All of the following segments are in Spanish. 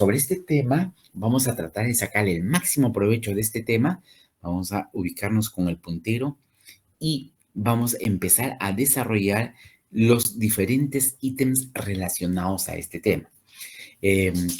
sobre este tema, vamos a tratar de sacarle el máximo provecho de este tema. Vamos a ubicarnos con el puntero y vamos a empezar a desarrollar los diferentes ítems relacionados a este tema.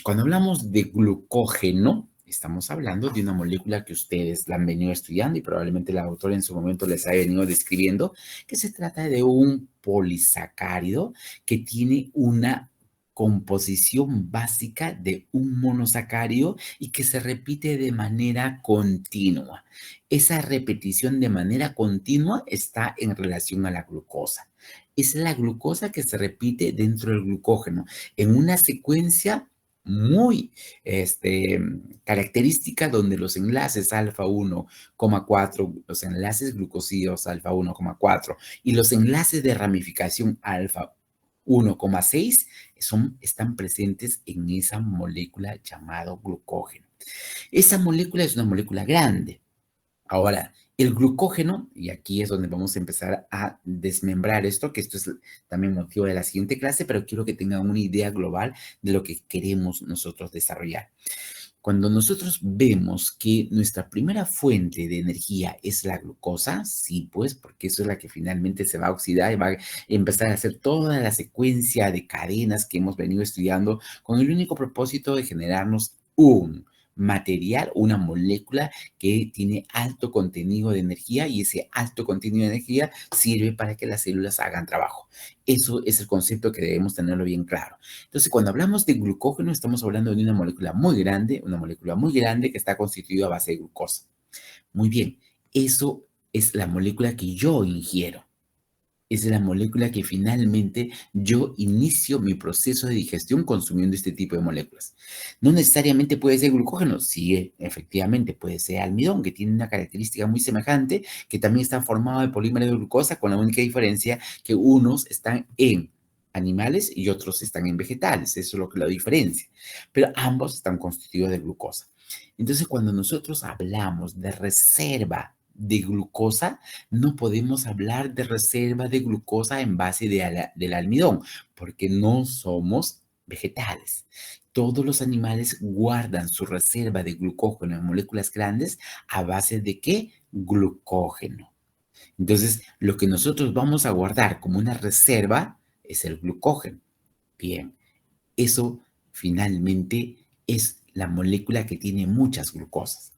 Cuando hablamos de glucógeno, estamos hablando de una molécula que ustedes la han venido estudiando y probablemente la autora en su momento les haya venido describiendo, que se trata de un polisacárido que tiene una composición básica de un monosacárido y que se repite de manera continua. Esa repetición de manera continua está en relación a la glucosa. Es la glucosa que se repite dentro del glucógeno en una secuencia muy característica donde los enlaces alfa 1,4, los enlaces glucosídeos alfa 1,4 y los enlaces de ramificación alfa 1,6 están presentes en esa molécula llamada glucógeno. Esa molécula es una molécula grande. Ahora, el glucógeno, y aquí es donde vamos a empezar a desmembrar esto, que esto es también motivo de la siguiente clase, pero quiero que tengan una idea global de lo que queremos nosotros desarrollar. Cuando nosotros vemos que nuestra primera fuente de energía es la glucosa, sí, pues, porque eso es la que finalmente se va a oxidar y va a empezar a hacer toda la secuencia de cadenas que hemos venido estudiando con el único propósito de generarnos un material, una molécula que tiene alto contenido de energía y ese alto contenido de energía sirve para que las células hagan trabajo. Eso es el concepto que debemos tenerlo bien claro. Entonces, cuando hablamos de glucógeno, estamos hablando de una molécula muy grande que está constituida a base de glucosa. Muy bien, eso es la molécula que yo ingiero. Es la molécula que finalmente yo inicio mi proceso de digestión consumiendo este tipo de moléculas. No necesariamente puede ser glucógeno, sí, efectivamente puede ser almidón, que tiene una característica muy semejante, que también está formado de polímeros de glucosa, con la única diferencia que unos están en animales y otros están en vegetales, eso es lo que lo diferencia, pero ambos están constituidos de glucosa. Entonces, cuando nosotros hablamos de reserva de glucosa, no podemos hablar de reserva de glucosa en base del almidón, porque no somos vegetales. Todos los animales guardan su reserva de glucógeno en moléculas grandes a base de ¿qué? Glucógeno. Entonces, lo que nosotros vamos a guardar como una reserva es el glucógeno. Bien, eso finalmente es la molécula que tiene muchas glucosas.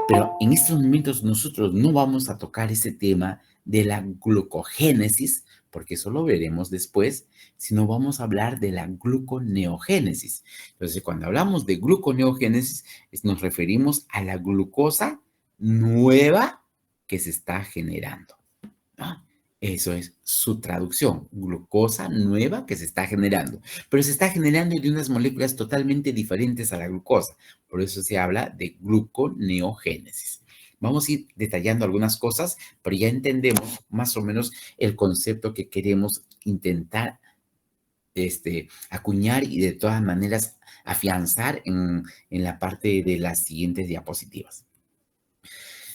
Pero en estos momentos nosotros no vamos a tocar ese tema de la glucogénesis, porque eso lo veremos después, sino vamos a hablar de la gluconeogénesis. Entonces, cuando hablamos de gluconeogénesis, nos referimos a la glucosa nueva que se está generando, ¿no? Eso es su traducción, glucosa nueva que se está generando, pero se está generando de unas moléculas totalmente diferentes a la glucosa, por eso se habla de gluconeogénesis. Vamos a ir detallando algunas cosas, pero ya entendemos más o menos el concepto que queremos intentar acuñar y de todas maneras afianzar en la parte de las siguientes diapositivas.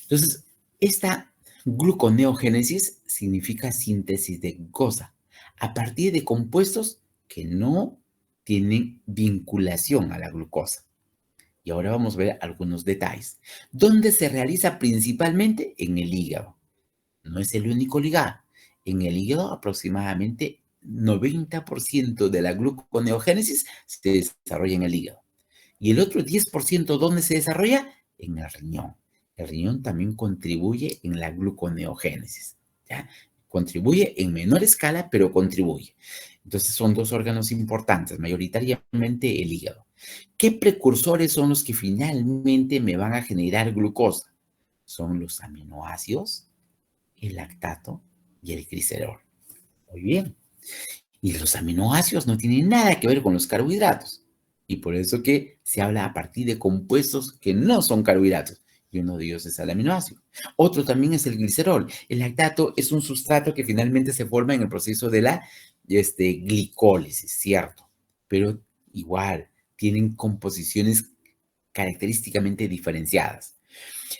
Entonces, esta gluconeogénesis significa síntesis de glucosa a partir de compuestos que no tienen vinculación a la glucosa. Y ahora vamos a ver algunos detalles. ¿Dónde se realiza principalmente? En el hígado. No es el único lugar. En el hígado aproximadamente 90% de la gluconeogénesis se desarrolla en el hígado. Y el otro 10%, ¿dónde se desarrolla? En el riñón. El riñón también contribuye en la gluconeogénesis, ¿ya? Contribuye en menor escala, pero contribuye. Entonces son dos órganos importantes, mayoritariamente el hígado. ¿Qué precursores son los que finalmente me van a generar glucosa? Son los aminoácidos, el lactato y el glicerol. Muy bien. Y los aminoácidos no tienen nada que ver con los carbohidratos. Y por eso que se habla a partir de compuestos que no son carbohidratos. Y uno de ellos es el aminoácido. Otro también es el glicerol. El lactato es un sustrato que finalmente se forma en el proceso de la glicólisis, ¿cierto? Pero igual, tienen composiciones característicamente diferenciadas.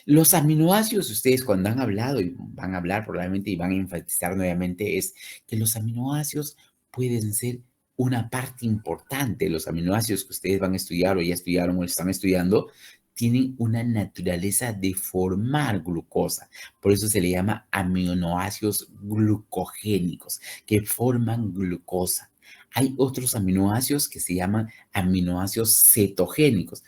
Los aminoácidos, ustedes cuando han hablado y van a hablar probablemente y van a enfatizar nuevamente, es que los aminoácidos pueden ser una parte importante de los aminoácidos que ustedes van a estudiar o ya estudiaron o están estudiando, tienen una naturaleza de formar glucosa. Por eso se le llama aminoácidos glucogénicos, que forman glucosa. Hay otros aminoácidos que se llaman aminoácidos cetogénicos.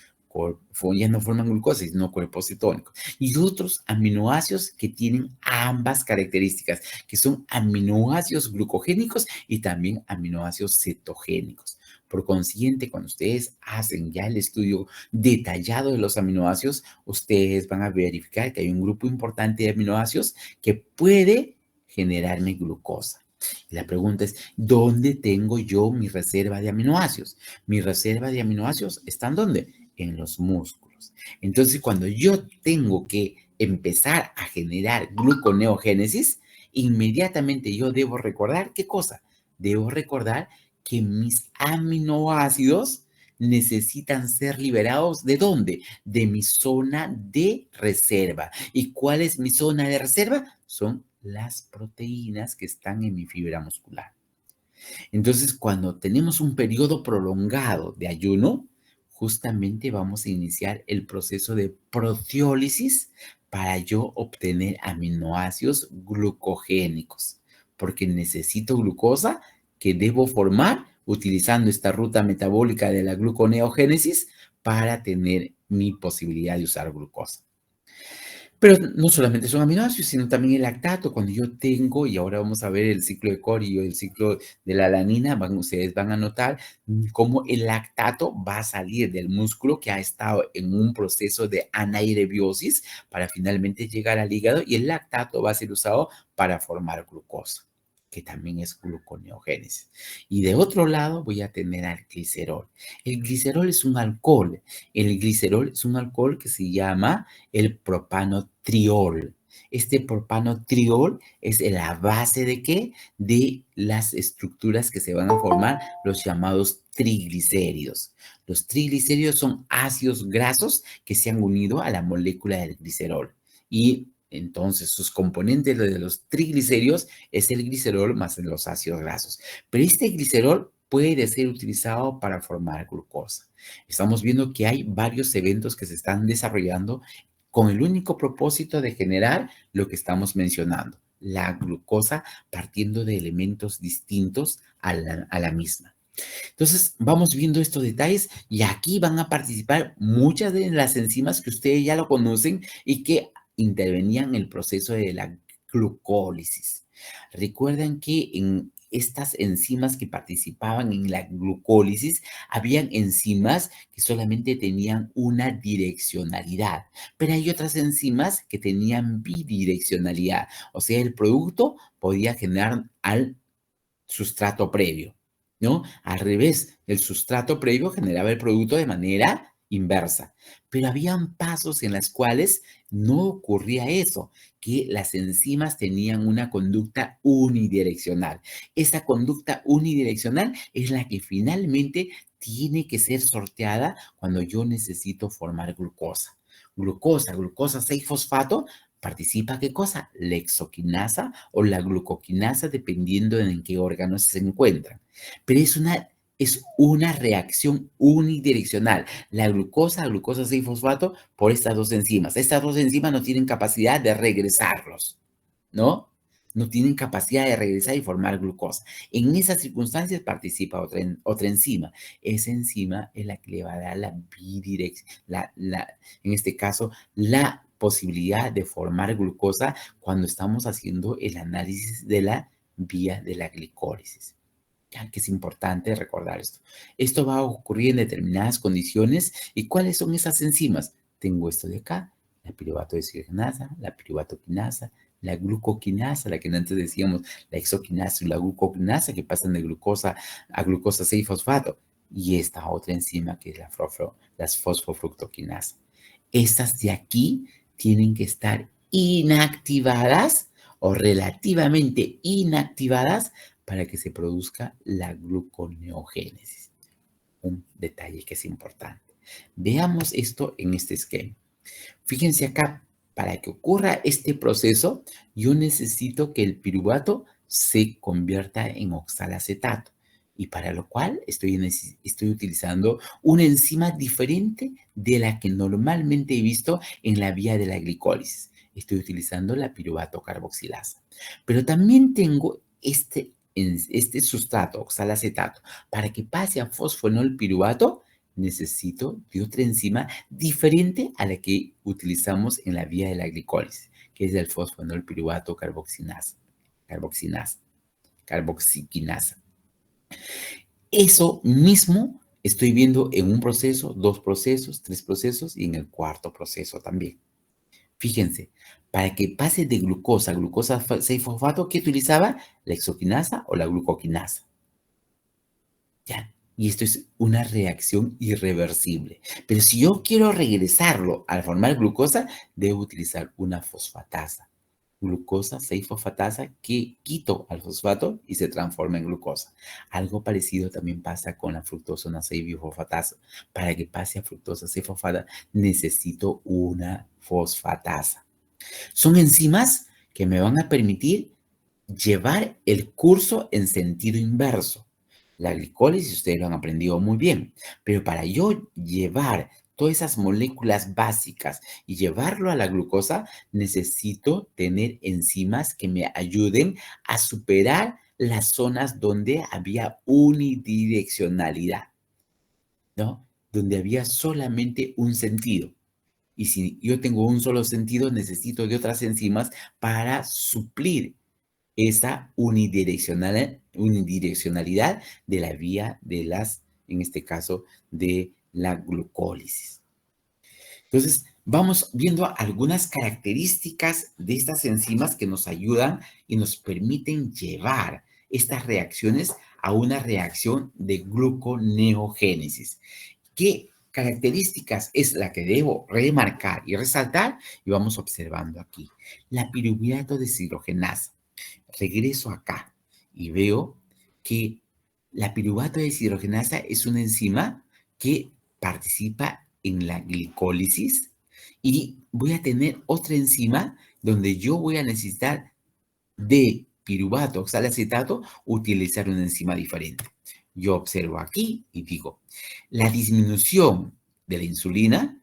Ya no forman glucosa, sino cuerpos cetónicos. Y otros aminoácidos que tienen ambas características, que son aminoácidos glucogénicos y también aminoácidos cetogénicos. Por consiguiente, cuando ustedes hacen ya el estudio detallado de los aminoácidos, ustedes van a verificar que hay un grupo importante de aminoácidos que puede generarme glucosa. Y la pregunta es, ¿dónde tengo yo mi reserva de aminoácidos? Mi reserva de aminoácidos ¿están dónde? En los músculos. Entonces, cuando yo tengo que empezar a generar gluconeogénesis, inmediatamente yo debo recordar, ¿qué cosa? Debo recordar que mis aminoácidos necesitan ser liberados ¿de dónde? De mi zona de reserva. ¿Y cuál es mi zona de reserva? Son las proteínas que están en mi fibra muscular. Entonces, cuando tenemos un periodo prolongado de ayuno, justamente vamos a iniciar el proceso de proteólisis para yo obtener aminoácidos glucogénicos, porque necesito glucosa que debo formar utilizando esta ruta metabólica de la gluconeogénesis para tener mi posibilidad de usar glucosa. Pero no solamente son aminoácidos, sino también el lactato. Cuando yo tengo, y ahora vamos a ver el ciclo de Cori y el ciclo de la alanina, ustedes van a notar cómo el lactato va a salir del músculo que ha estado en un proceso de anaerobiosis para finalmente llegar al hígado, y el lactato va a ser usado para formar glucosa, que también es gluconeogénesis. Y de otro lado voy a tener al glicerol. El glicerol es un alcohol. El glicerol es un alcohol que se llama el propanotriol. Este propanotriol es la base ¿de qué? De las estructuras que se van a formar, los llamados triglicéridos. Los triglicéridos son ácidos grasos que se han unido a la molécula del glicerol. Y entonces sus componentes de los triglicéridos es el glicerol más los ácidos grasos. Pero este glicerol puede ser utilizado para formar glucosa. Estamos viendo que hay varios eventos que se están desarrollando con el único propósito de generar lo que estamos mencionando, la glucosa partiendo de elementos distintos a la misma. Entonces, vamos viendo estos detalles y aquí van a participar muchas de las enzimas que ustedes ya lo conocen y que intervenían en el proceso de la glucólisis. Recuerden que en estas enzimas que participaban en la glucólisis, habían enzimas que solamente tenían una direccionalidad, pero hay otras enzimas que tenían bidireccionalidad, o sea, el producto podía generar al sustrato previo, ¿no? Al revés, el sustrato previo generaba el producto de manera inversa, pero habían pasos en los cuales no ocurría eso, que las enzimas tenían una conducta unidireccional. Esa conducta unidireccional es la que finalmente tiene que ser sorteada cuando yo necesito formar glucosa. Glucosa 6-fosfato participa ¿qué cosa? La hexoquinasa o la glucoquinasa, dependiendo de en qué órganos se encuentran. Pero es una reacción unidireccional. La glucosa 6-fosfato, por estas dos enzimas. Estas dos enzimas no tienen capacidad de regresarlos, ¿no? No tienen capacidad de regresar y formar glucosa. En esas circunstancias participa otra enzima. Esa enzima es la que le va a dar la bidirección, en este caso, la posibilidad de formar glucosa cuando estamos haciendo el análisis de la vía de la glicólisis. Ya que es importante recordar esto. Esto va a ocurrir en determinadas condiciones. ¿Y cuáles son esas enzimas? Tengo esto de acá, la piruvato deshidrogenasa, la piruvatoquinasa, la glucoquinasa, la que antes decíamos, la hexoquinasa y la glucoquinasa, que pasan de glucosa a glucosa 6-fosfato. Y esta otra enzima que es las fosfofructoquinasa. Estas de aquí tienen que estar inactivadas o relativamente inactivadas para que se produzca la gluconeogénesis. Un detalle que es importante. Veamos esto en este esquema. Fíjense acá, para que ocurra este proceso, yo necesito que el piruvato se convierta en oxalacetato. Y para lo cual estoy utilizando una enzima diferente de la que normalmente he visto en la vía de la glicólisis. Estoy utilizando la piruvato carboxilasa. Pero también tengo este sustrato, oxalacetato. Para que pase a fosfonol piruvato, necesito de otra enzima diferente a la que utilizamos en la vía de la glicólisis, que es el fosfonol piruvato carboxiquinasa. Eso mismo estoy viendo en un proceso, 2 procesos, 3 procesos y en el cuarto proceso también. Fíjense, para que pase de glucosa a glucosa 6-fosfato, ¿qué utilizaba? ¿La hexoquinasa o la glucoquinasa? Ya. Y esto es una reacción irreversible. Pero si yo quiero regresarlo al formar glucosa, debo utilizar una fosfatasa. Glucosa 6-fosfatasa que quito al fosfato y se transforma en glucosa. Algo parecido también pasa con la fructosona 6-biofosfatasa. Para que pase a fructosa 6-fosfata necesito una fosfatasa. Son enzimas que me van a permitir llevar el curso en sentido inverso. La glicólisis ustedes lo han aprendido muy bien, pero para yo llevar todas esas moléculas básicas y llevarlo a la glucosa, necesito tener enzimas que me ayuden a superar las zonas donde había unidireccionalidad, ¿no? Donde había solamente un sentido. Y si yo tengo un solo sentido, necesito de otras enzimas para suplir esa unidireccionalidad de la vía de en este caso, de la glucólisis. Entonces, vamos viendo algunas características de estas enzimas que nos ayudan y nos permiten llevar estas reacciones a una reacción de gluconeogénesis. ¿Qué características es la que debo remarcar y resaltar? Y vamos observando aquí. La piruvato deshidrogenasa. Regreso acá y veo que la piruvato deshidrogenasa es una enzima que participa en la glicólisis y voy a tener otra enzima donde yo voy a necesitar de piruvato oxalacetato utilizar una enzima diferente. Yo observo aquí y digo, la disminución de la insulina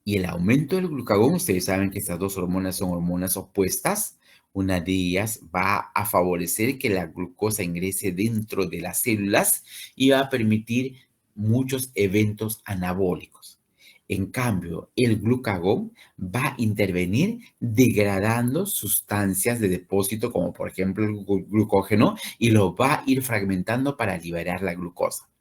y el aumento del glucagón, ustedes saben que estas dos hormonas son hormonas opuestas. Una de ellas va a favorecer que la glucosa ingrese dentro de las células y va a permitir muchos eventos anabólicos. En cambio, el glucagón va a intervenir degradando sustancias de depósito, como por ejemplo el glucógeno, y lo va a ir fragmentando para liberar la glucosa.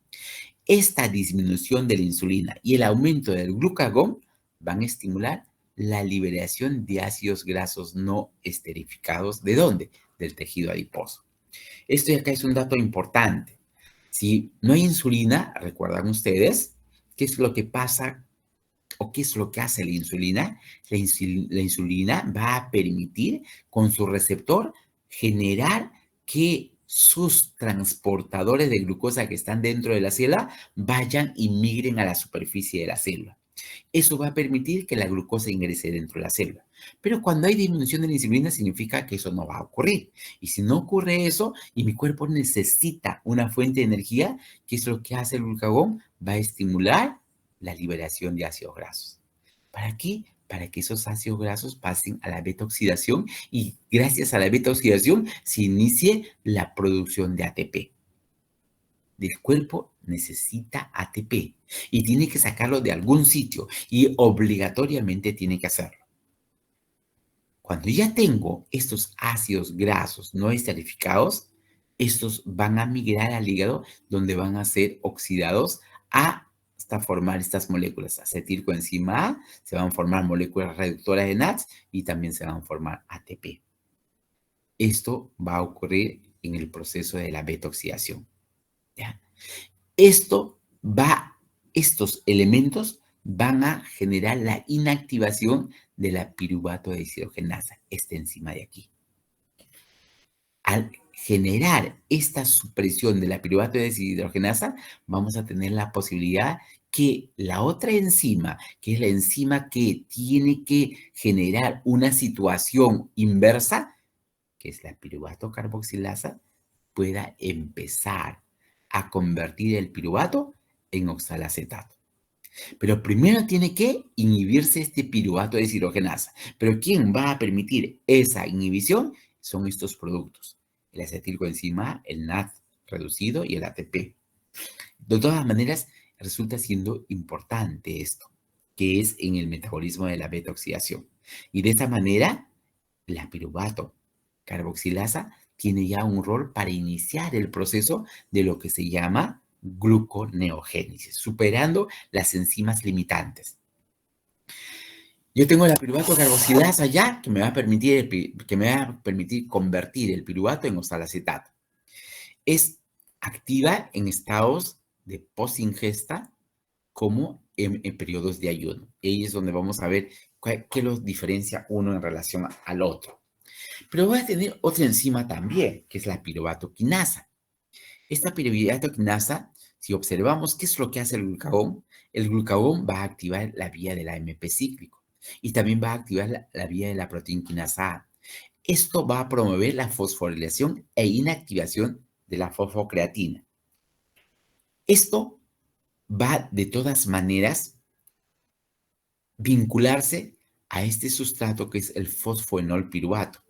Esta disminución de la insulina y el aumento del glucagón van a estimular la liberación de ácidos grasos no esterificados. ¿De dónde? Del tejido adiposo. Esto de acá es un dato importante. Si no hay insulina, recuerdan ustedes, ¿qué es lo que pasa o qué es lo que hace la insulina? La insulina va a permitir con su receptor generar que sus transportadores de glucosa que están dentro de la célula vayan y migren a la superficie de la célula. Eso va a permitir que la glucosa ingrese dentro de la célula. Pero cuando hay disminución de la insulina significa que eso no va a ocurrir. Y si no ocurre eso y mi cuerpo necesita una fuente de energía, ¿qué es lo que hace el glucagón? Va a estimular la liberación de ácidos grasos. ¿Para qué? Para que esos ácidos grasos pasen a la beta-oxidación y gracias a la beta-oxidación se inicie la producción de ATP. El cuerpo necesita ATP y tiene que sacarlo de algún sitio y obligatoriamente tiene que hacerlo. Cuando ya tengo estos ácidos grasos no esterificados, estos van a migrar al hígado donde van a ser oxidados hasta formar estas moléculas. Acetilcoenzima A, se van a formar moléculas reductoras de NADS y también se van a formar ATP. Esto va a ocurrir en el proceso de la beta-oxidación. ¿Ya? Estos elementos van a generar la inactivación de la piruvato deshidrogenasa, esta enzima de aquí. Al generar esta supresión de la piruvato deshidrogenasa, vamos a tener la posibilidad que la otra enzima, que es la enzima que tiene que generar una situación inversa, que es la piruvato carboxilasa, pueda empezar a convertir el piruvato en oxalacetato. Pero primero tiene que inhibirse este piruvato de deshidrogenasa. Pero ¿quién va a permitir esa inhibición? Son estos productos: el acetilcoenzima A, el NAD reducido y el ATP. De todas maneras, resulta siendo importante esto, que es en el metabolismo de la beta-oxidación. Y de esta manera, la piruvato carboxilasa tiene ya un rol para iniciar el proceso de lo que se llama gluconeogénesis, superando las enzimas limitantes. Yo tengo la piruvato carboxilasa ya que me va a permitir convertir el piruvato en oxalacetato. Es activa en estados de posingesta como en periodos de ayuno. Ahí es donde vamos a ver qué los diferencia uno en relación al otro. Pero voy a tener otra enzima también, que es la piruvato quinasa. Esta piruvato quinasa, si observamos qué es lo que hace el glucagón va a activar la vía del AMP cíclico y también va a activar la vía de la proteína quinasa A. Esto va a promover la fosforilación e inactivación de la fosfocreatina. Esto va de todas maneras vincularse a este sustrato que es el fosfoenol piruvato,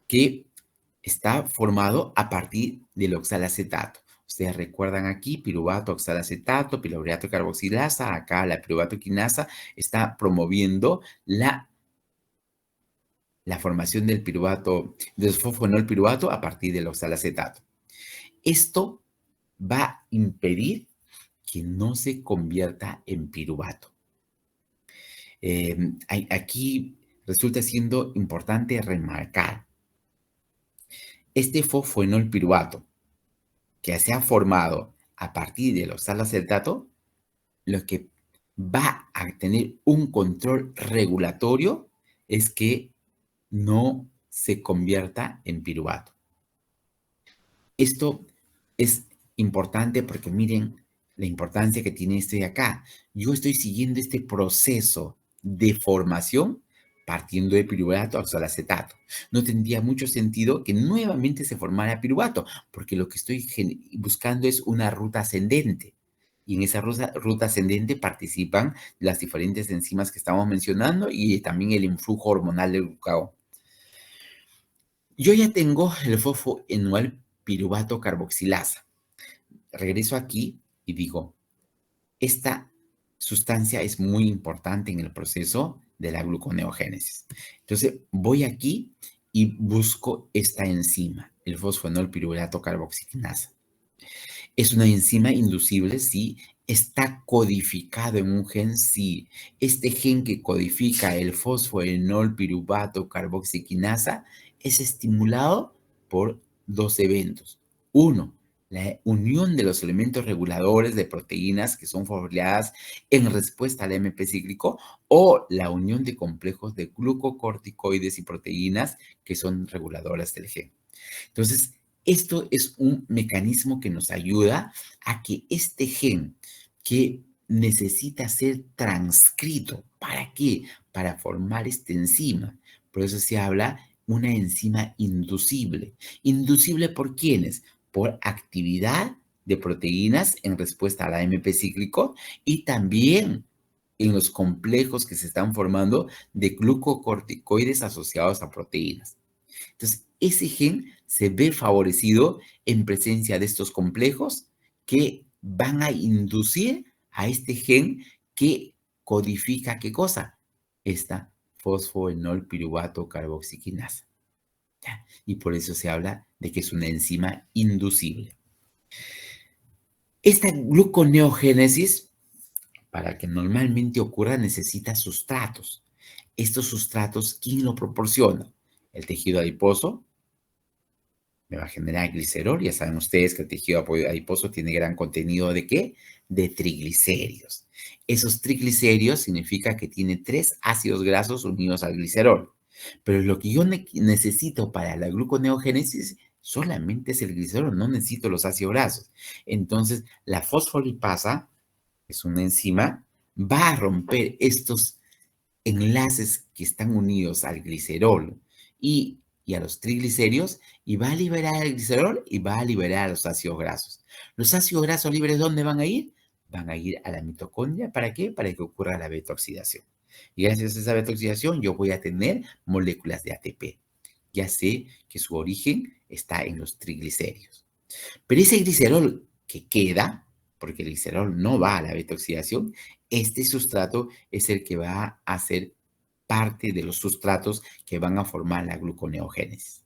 que está formado a partir del oxalacetato. Ustedes recuerdan aquí, piruvato, oxalacetato, piruvato carboxilasa, acá la piruvato quinasa está promoviendo la formación del piruvato, del fosfoenol piruvato a partir del oxalacetato. Esto va a impedir que no se convierta en piruvato. Aquí resulta siendo importante remarcar este fosfoenol piruvato que se ha formado a partir del oxalacetato, lo que va a tener un control regulatorio es que no se convierta en piruvato. Esto es importante porque miren la importancia que tiene esto de acá. Yo estoy siguiendo este proceso de formación partiendo de piruvato a oxalacetato. No tendría mucho sentido que nuevamente se formara piruvato, porque lo que estoy buscando es una ruta ascendente. Y en esa ruta ascendente participan las diferentes enzimas que estamos mencionando y también el influjo hormonal del glucagón. Yo ya tengo el fosfoenol piruvato carboxilasa. Regreso aquí y digo, esta sustancia es muy importante en el proceso de la gluconeogénesis. Entonces, voy aquí y busco esta enzima, el fosfoenol piruvato carboxilasa. Es una enzima inducible, sí. Está codificado en un gen, sí. Este gen que codifica el fosfoenol piruvato carboxiquinasa es estimulado por dos eventos. Uno, la unión de los elementos reguladores de proteínas que son fosforiladas en respuesta al AMP cíclico o la unión de complejos de glucocorticoides y proteínas que son reguladoras del gen. Entonces, esto es un mecanismo que nos ayuda a que este gen que necesita ser transcrito, ¿para qué? Para formar esta enzima. Por eso se habla una enzima inducible. ¿Inducible por quiénes? Por actividad de proteínas en respuesta al AMP cíclico y también en los complejos que se están formando de glucocorticoides asociados a proteínas. Entonces, ese gen se ve favorecido en presencia de estos complejos que van a inducir a este gen que codifica ¿qué cosa? Esta fosfoenol piruvato carboxiquinasa. ¿Ya? Y por eso se habla de que es una enzima inducible. Esta gluconeogénesis, para que normalmente ocurra, necesita sustratos. Estos sustratos, ¿quién lo proporciona? El tejido adiposo me va a generar glicerol. Ya saben ustedes que el tejido adiposo tiene gran contenido ¿de qué? De triglicéridos. Esos triglicéridos significa que tiene 3 ácidos grasos unidos al glicerol. Pero lo que yo necesito para la gluconeogénesis solamente es el glicerol, no necesito los ácidos grasos. Entonces, la fosfolipasa, que es una enzima, va a romper estos enlaces que están unidos al glicerol y y a los triglicéridos y va a liberar el glicerol y va a liberar los ácidos grasos. ¿Los ácidos grasos libres dónde van a ir? Van a ir a la mitocondria. ¿Para qué? Para que ocurra la beta-oxidación. Y gracias a esa beta-oxidación yo voy a tener moléculas de ATP. Ya sé que su origen está en los triglicéridos. Pero ese glicerol que queda, porque el glicerol no va a la beta-oxidación, este sustrato es el que va a ser parte de los sustratos que van a formar la gluconeogénesis.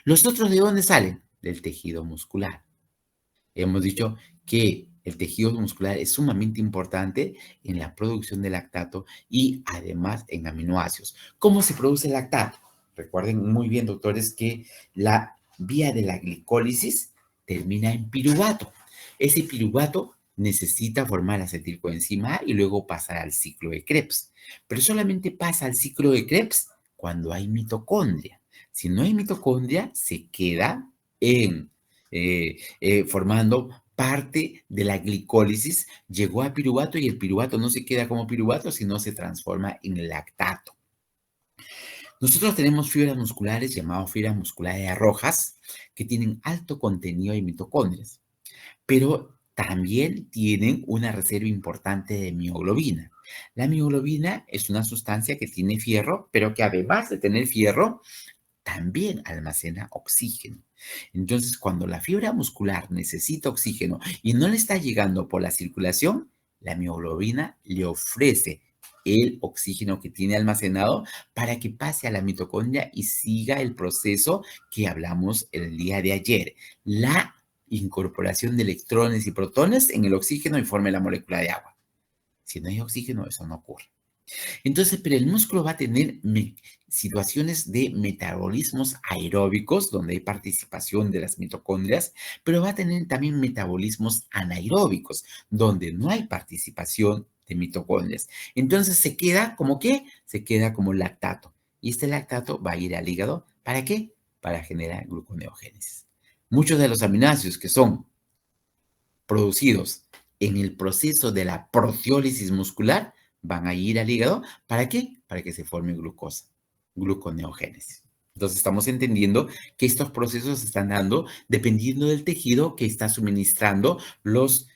¿Los otros de dónde salen? Del tejido muscular. Hemos dicho que el tejido muscular es sumamente importante en la producción de lactato y además en aminoácidos. ¿Cómo se produce el lactato? Recuerden muy bien, doctores, que la vía de la glicólisis termina en piruvato. Ese piruvato necesita formar acetilcoenzima A y luego pasar al ciclo de Krebs. Pero solamente pasa al ciclo de Krebs cuando hay mitocondria. Si no hay mitocondria, se queda en formando parte de la glicólisis, llegó a piruvato y el piruvato no se queda como piruvato, sino se transforma en lactato. Nosotros tenemos fibras musculares llamadas fibras musculares rojas que tienen alto contenido de mitocondrias, pero también tienen una reserva importante de mioglobina. La mioglobina es una sustancia que tiene fierro, pero que además de tener fierro, también almacena oxígeno. Entonces, cuando la fibra muscular necesita oxígeno y no le está llegando por la circulación, la mioglobina le ofrece el oxígeno que tiene almacenado para que pase a la mitocondria y siga el proceso que hablamos el día de ayer, la incorporación de electrones y protones en el oxígeno y forme la molécula de agua. Si no hay oxígeno, eso no ocurre. Entonces, pero el músculo va a tener situaciones de metabolismos aeróbicos, donde hay participación de las mitocondrias, pero va a tener también metabolismos anaeróbicos, donde no hay participación de mitocondrias. Entonces, ¿se queda como qué? Se queda como lactato. Y este lactato va a ir al hígado. ¿Para qué? Para generar gluconeogénesis. Muchos de los aminoácidos que son producidos en el proceso de la proteólisis muscular van a ir al hígado. ¿Para qué? Para que se forme glucosa, gluconeogénesis. Entonces estamos entendiendo que estos procesos se están dando dependiendo del tejido que está suministrando los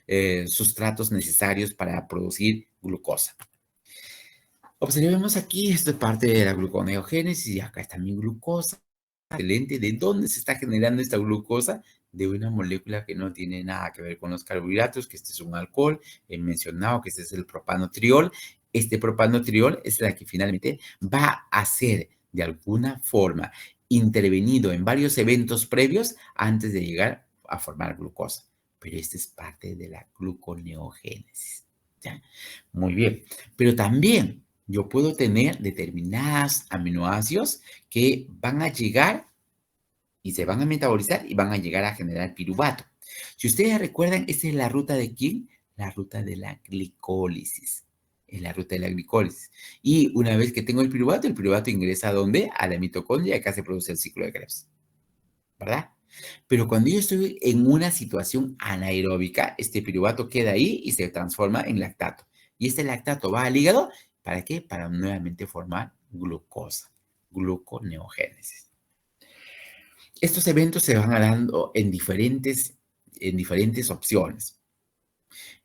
sustratos necesarios para producir glucosa. Observemos aquí, esto es parte de la gluconeogénesis y acá está mi glucosa. Excelente. ¿De dónde se está generando esta glucosa? De una molécula que no tiene nada que ver con los carbohidratos, que este es un alcohol. He mencionado que este es el propanotriol. Este propanotriol es la que finalmente va a ser, de alguna forma, intervenido en varios eventos previos antes de llegar a formar glucosa. Pero esta es parte de la gluconeogénesis. ¿Ya? Muy bien. Pero también yo puedo tener determinados aminoácidos que van a llegar y se van a metabolizar y van a llegar a generar piruvato. Si ustedes recuerdan, esta es la ruta de ¿quién? La ruta de la glicólisis. Es la ruta de la glicólisis. Y una vez que tengo el piruvato ingresa ¿a dónde? A la mitocondria y acá se produce el ciclo de Krebs. ¿Verdad? Pero cuando yo estoy en una situación anaeróbica, este piruvato queda ahí y se transforma en lactato. Y este lactato va al hígado, ¿para qué? Para nuevamente formar glucosa, gluconeogénesis. Estos eventos se van dando en diferentes opciones.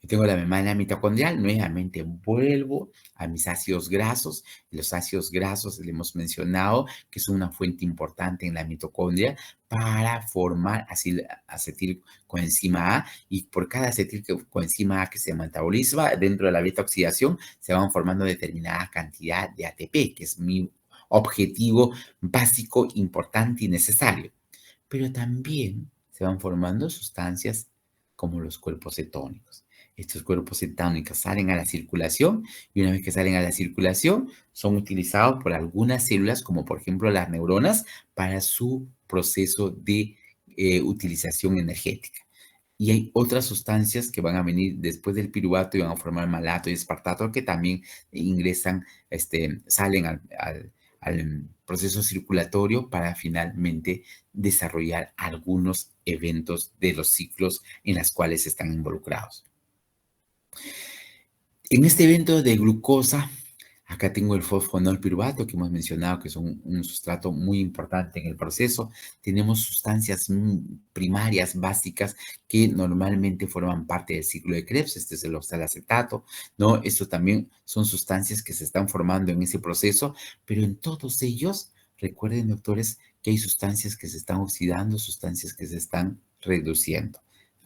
Yo tengo la membrana mitocondrial, nuevamente vuelvo a mis ácidos grasos. Los ácidos grasos, le hemos mencionado que son una fuente importante en la mitocondria para formar acetilcoenzima A, y por cada acetilcoenzima A que se metaboliza dentro de la beta oxidación se van formando determinada cantidad de ATP, que es mi objetivo básico, importante y necesario. Pero también se van formando sustancias como los cuerpos cetónicos. Estos cuerpos cetónicos salen a la circulación y una vez que salen a la circulación son utilizados por algunas células, como por ejemplo las neuronas, para su proceso de utilización energética. Y hay otras sustancias que van a venir después del piruvato y van a formar malato y espartato que también ingresan, salen al proceso circulatorio para finalmente desarrollar algunos eventos de los ciclos en los cuales están involucrados. En este evento de glucosa Acá tengo el fosfonol-piruvato que hemos mencionado, que es un sustrato muy importante en el proceso. Tenemos sustancias primarias básicas que normalmente forman parte del ciclo de Krebs. Este es el oxalacetato, ¿no? Estos también son sustancias que se están formando en ese proceso, pero en todos ellos, recuerden, doctores, que hay sustancias que se están oxidando, sustancias que se están reduciendo.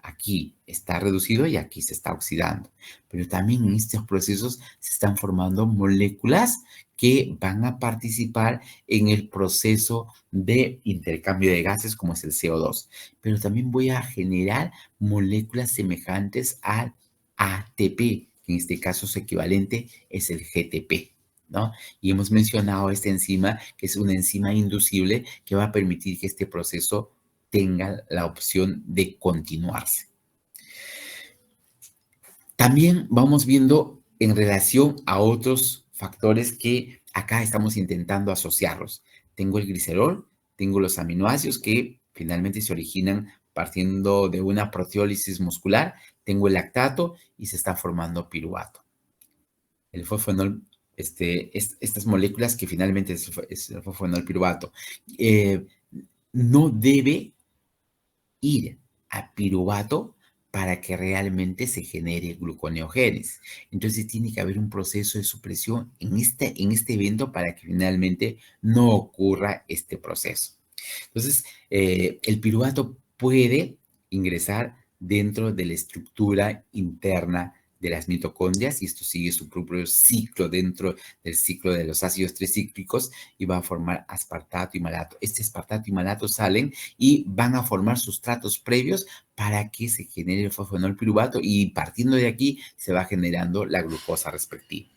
Aquí está reducido y aquí se está oxidando. Pero también en estos procesos se están formando moléculas que van a participar en el proceso de intercambio de gases como es el CO2. Pero también voy a generar moléculas semejantes al ATP, que en este caso su equivalente es el GTP, ¿no? Y hemos mencionado esta enzima, que es una enzima inducible que va a permitir que este proceso tenga la opción de continuarse. También vamos viendo en relación a otros factores que acá estamos intentando asociarlos. Tengo el glicerol, tengo los aminoácidos que finalmente se originan partiendo de una proteólisis muscular, tengo el lactato y se está formando piruvato. El fosfonol, estas moléculas que finalmente es el fosfonol piruvato, no debe ir a piruvato para que realmente se genere gluconeogénesis. Entonces tiene que haber un proceso de supresión en este evento para que finalmente no ocurra este proceso. Entonces, el piruvato puede ingresar dentro de la estructura interna de las mitocondrias y esto sigue su propio ciclo dentro del ciclo de los ácidos tricíclicos y va a formar aspartato y malato. Este aspartato y malato salen y van a formar sustratos previos para que se genere el fosfonol piruvato y partiendo de aquí se va generando la glucosa respectiva.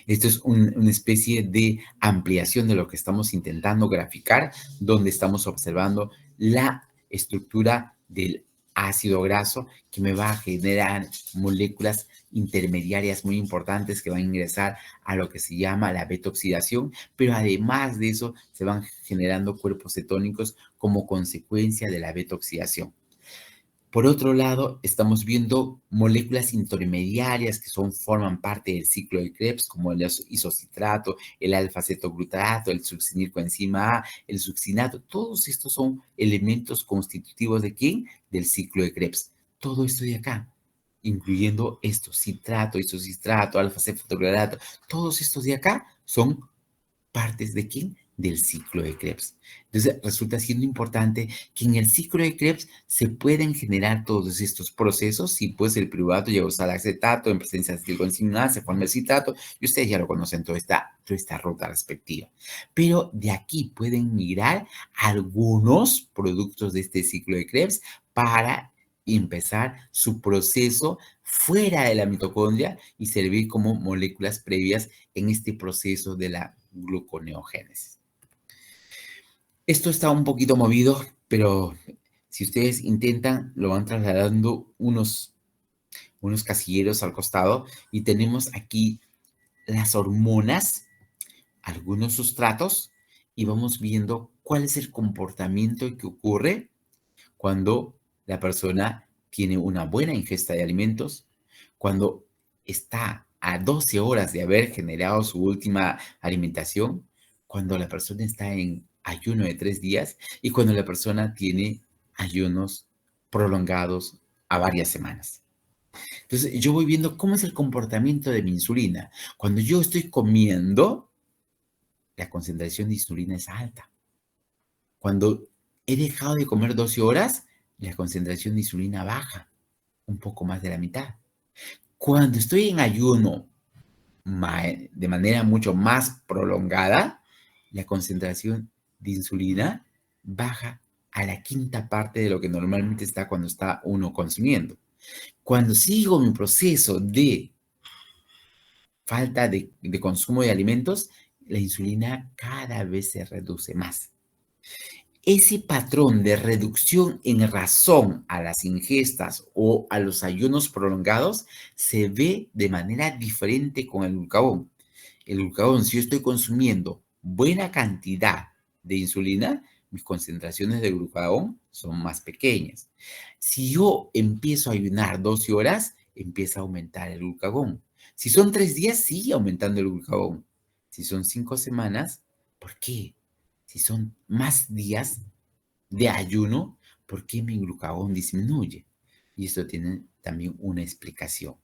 Esto es una especie de ampliación de lo que estamos intentando graficar, donde estamos observando la estructura del ácido graso que me va a generar moléculas intermediarias muy importantes que van a ingresar a lo que se llama la beta-oxidación, pero además de eso se van generando cuerpos cetónicos como consecuencia de la beta-oxidación. Por otro lado, estamos viendo moléculas intermediarias que forman parte del ciclo de Krebs, como el isocitrato, el alfa-cetoglutarato, el succinilcoenzima A, el succinato. Todos estos son elementos constitutivos ¿de quién? Del ciclo de Krebs. Todo esto de acá, incluyendo estos, citrato, isocitrato, alfa-cetoglutarato, todos estos de acá son partes ¿de quién? Del ciclo de Krebs. Entonces, resulta siendo importante que en el ciclo de Krebs se pueden generar todos estos procesos, si pues el piruvato llega a usar acetato en presencia de acetilcoenzima, se forma el citrato, y ustedes ya lo conocen, toda esta ruta respectiva. Pero de aquí pueden migrar algunos productos de este ciclo de Krebs para empezar su proceso fuera de la mitocondria y servir como moléculas previas en este proceso de la gluconeogénesis. Esto está un poquito movido, pero si ustedes intentan, lo van trasladando unos casilleros al costado y tenemos aquí las hormonas, algunos sustratos y vamos viendo cuál es el comportamiento que ocurre cuando la persona tiene una buena ingesta de alimentos, cuando está a 12 horas de haber generado su última alimentación, cuando la persona está en ayuno de 3 días y cuando la persona tiene ayunos prolongados a varias semanas. Entonces, yo voy viendo cómo es el comportamiento de mi insulina. Cuando yo estoy comiendo, la concentración de insulina es alta. Cuando he dejado de comer 12 horas, la concentración de insulina baja, un poco más de la mitad. Cuando estoy en ayuno de manera mucho más prolongada, la concentración de insulina baja a la quinta parte de lo que normalmente está cuando está uno consumiendo. Cuando sigo mi proceso de falta de consumo de alimentos, la insulina cada vez se reduce más. Ese patrón de reducción en razón a las ingestas o a los ayunos prolongados se ve de manera diferente con el glucagón. El glucagón, si yo estoy consumiendo buena cantidad de insulina, mis concentraciones de glucagón son más pequeñas. Si yo empiezo a ayunar 12 horas, empieza a aumentar el glucagón. Si son 3 días, sigue aumentando el glucagón. Si son 5 semanas, ¿por qué? Si son más días de ayuno, ¿por qué mi glucagón disminuye? Y esto tiene también una explicación,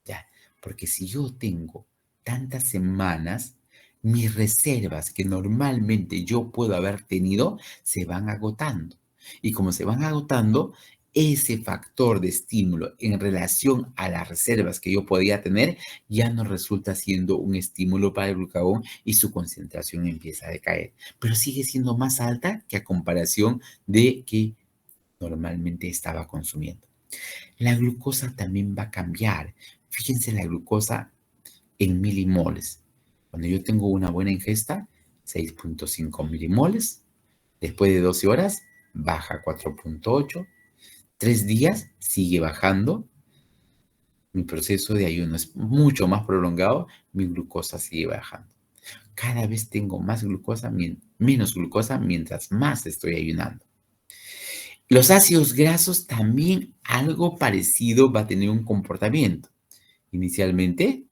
¿ya? Porque si yo tengo tantas semanas, mis reservas que normalmente yo puedo haber tenido se van agotando. Y como se van agotando, ese factor de estímulo en relación a las reservas que yo podía tener ya no resulta siendo un estímulo para el glucagón y su concentración empieza a decaer. Pero sigue siendo más alta que a comparación de que normalmente estaba consumiendo. La glucosa también va a cambiar. Fíjense la glucosa en milimoles. Cuando yo tengo una buena ingesta, 6.5 milimoles. Después de 12 horas, baja a 4.8. 3 días, sigue bajando. Mi proceso de ayuno es mucho más prolongado, mi glucosa sigue bajando. Cada vez tengo más glucosa, menos glucosa mientras más estoy ayunando. Los ácidos grasos también algo parecido va a tener un comportamiento. Inicialmente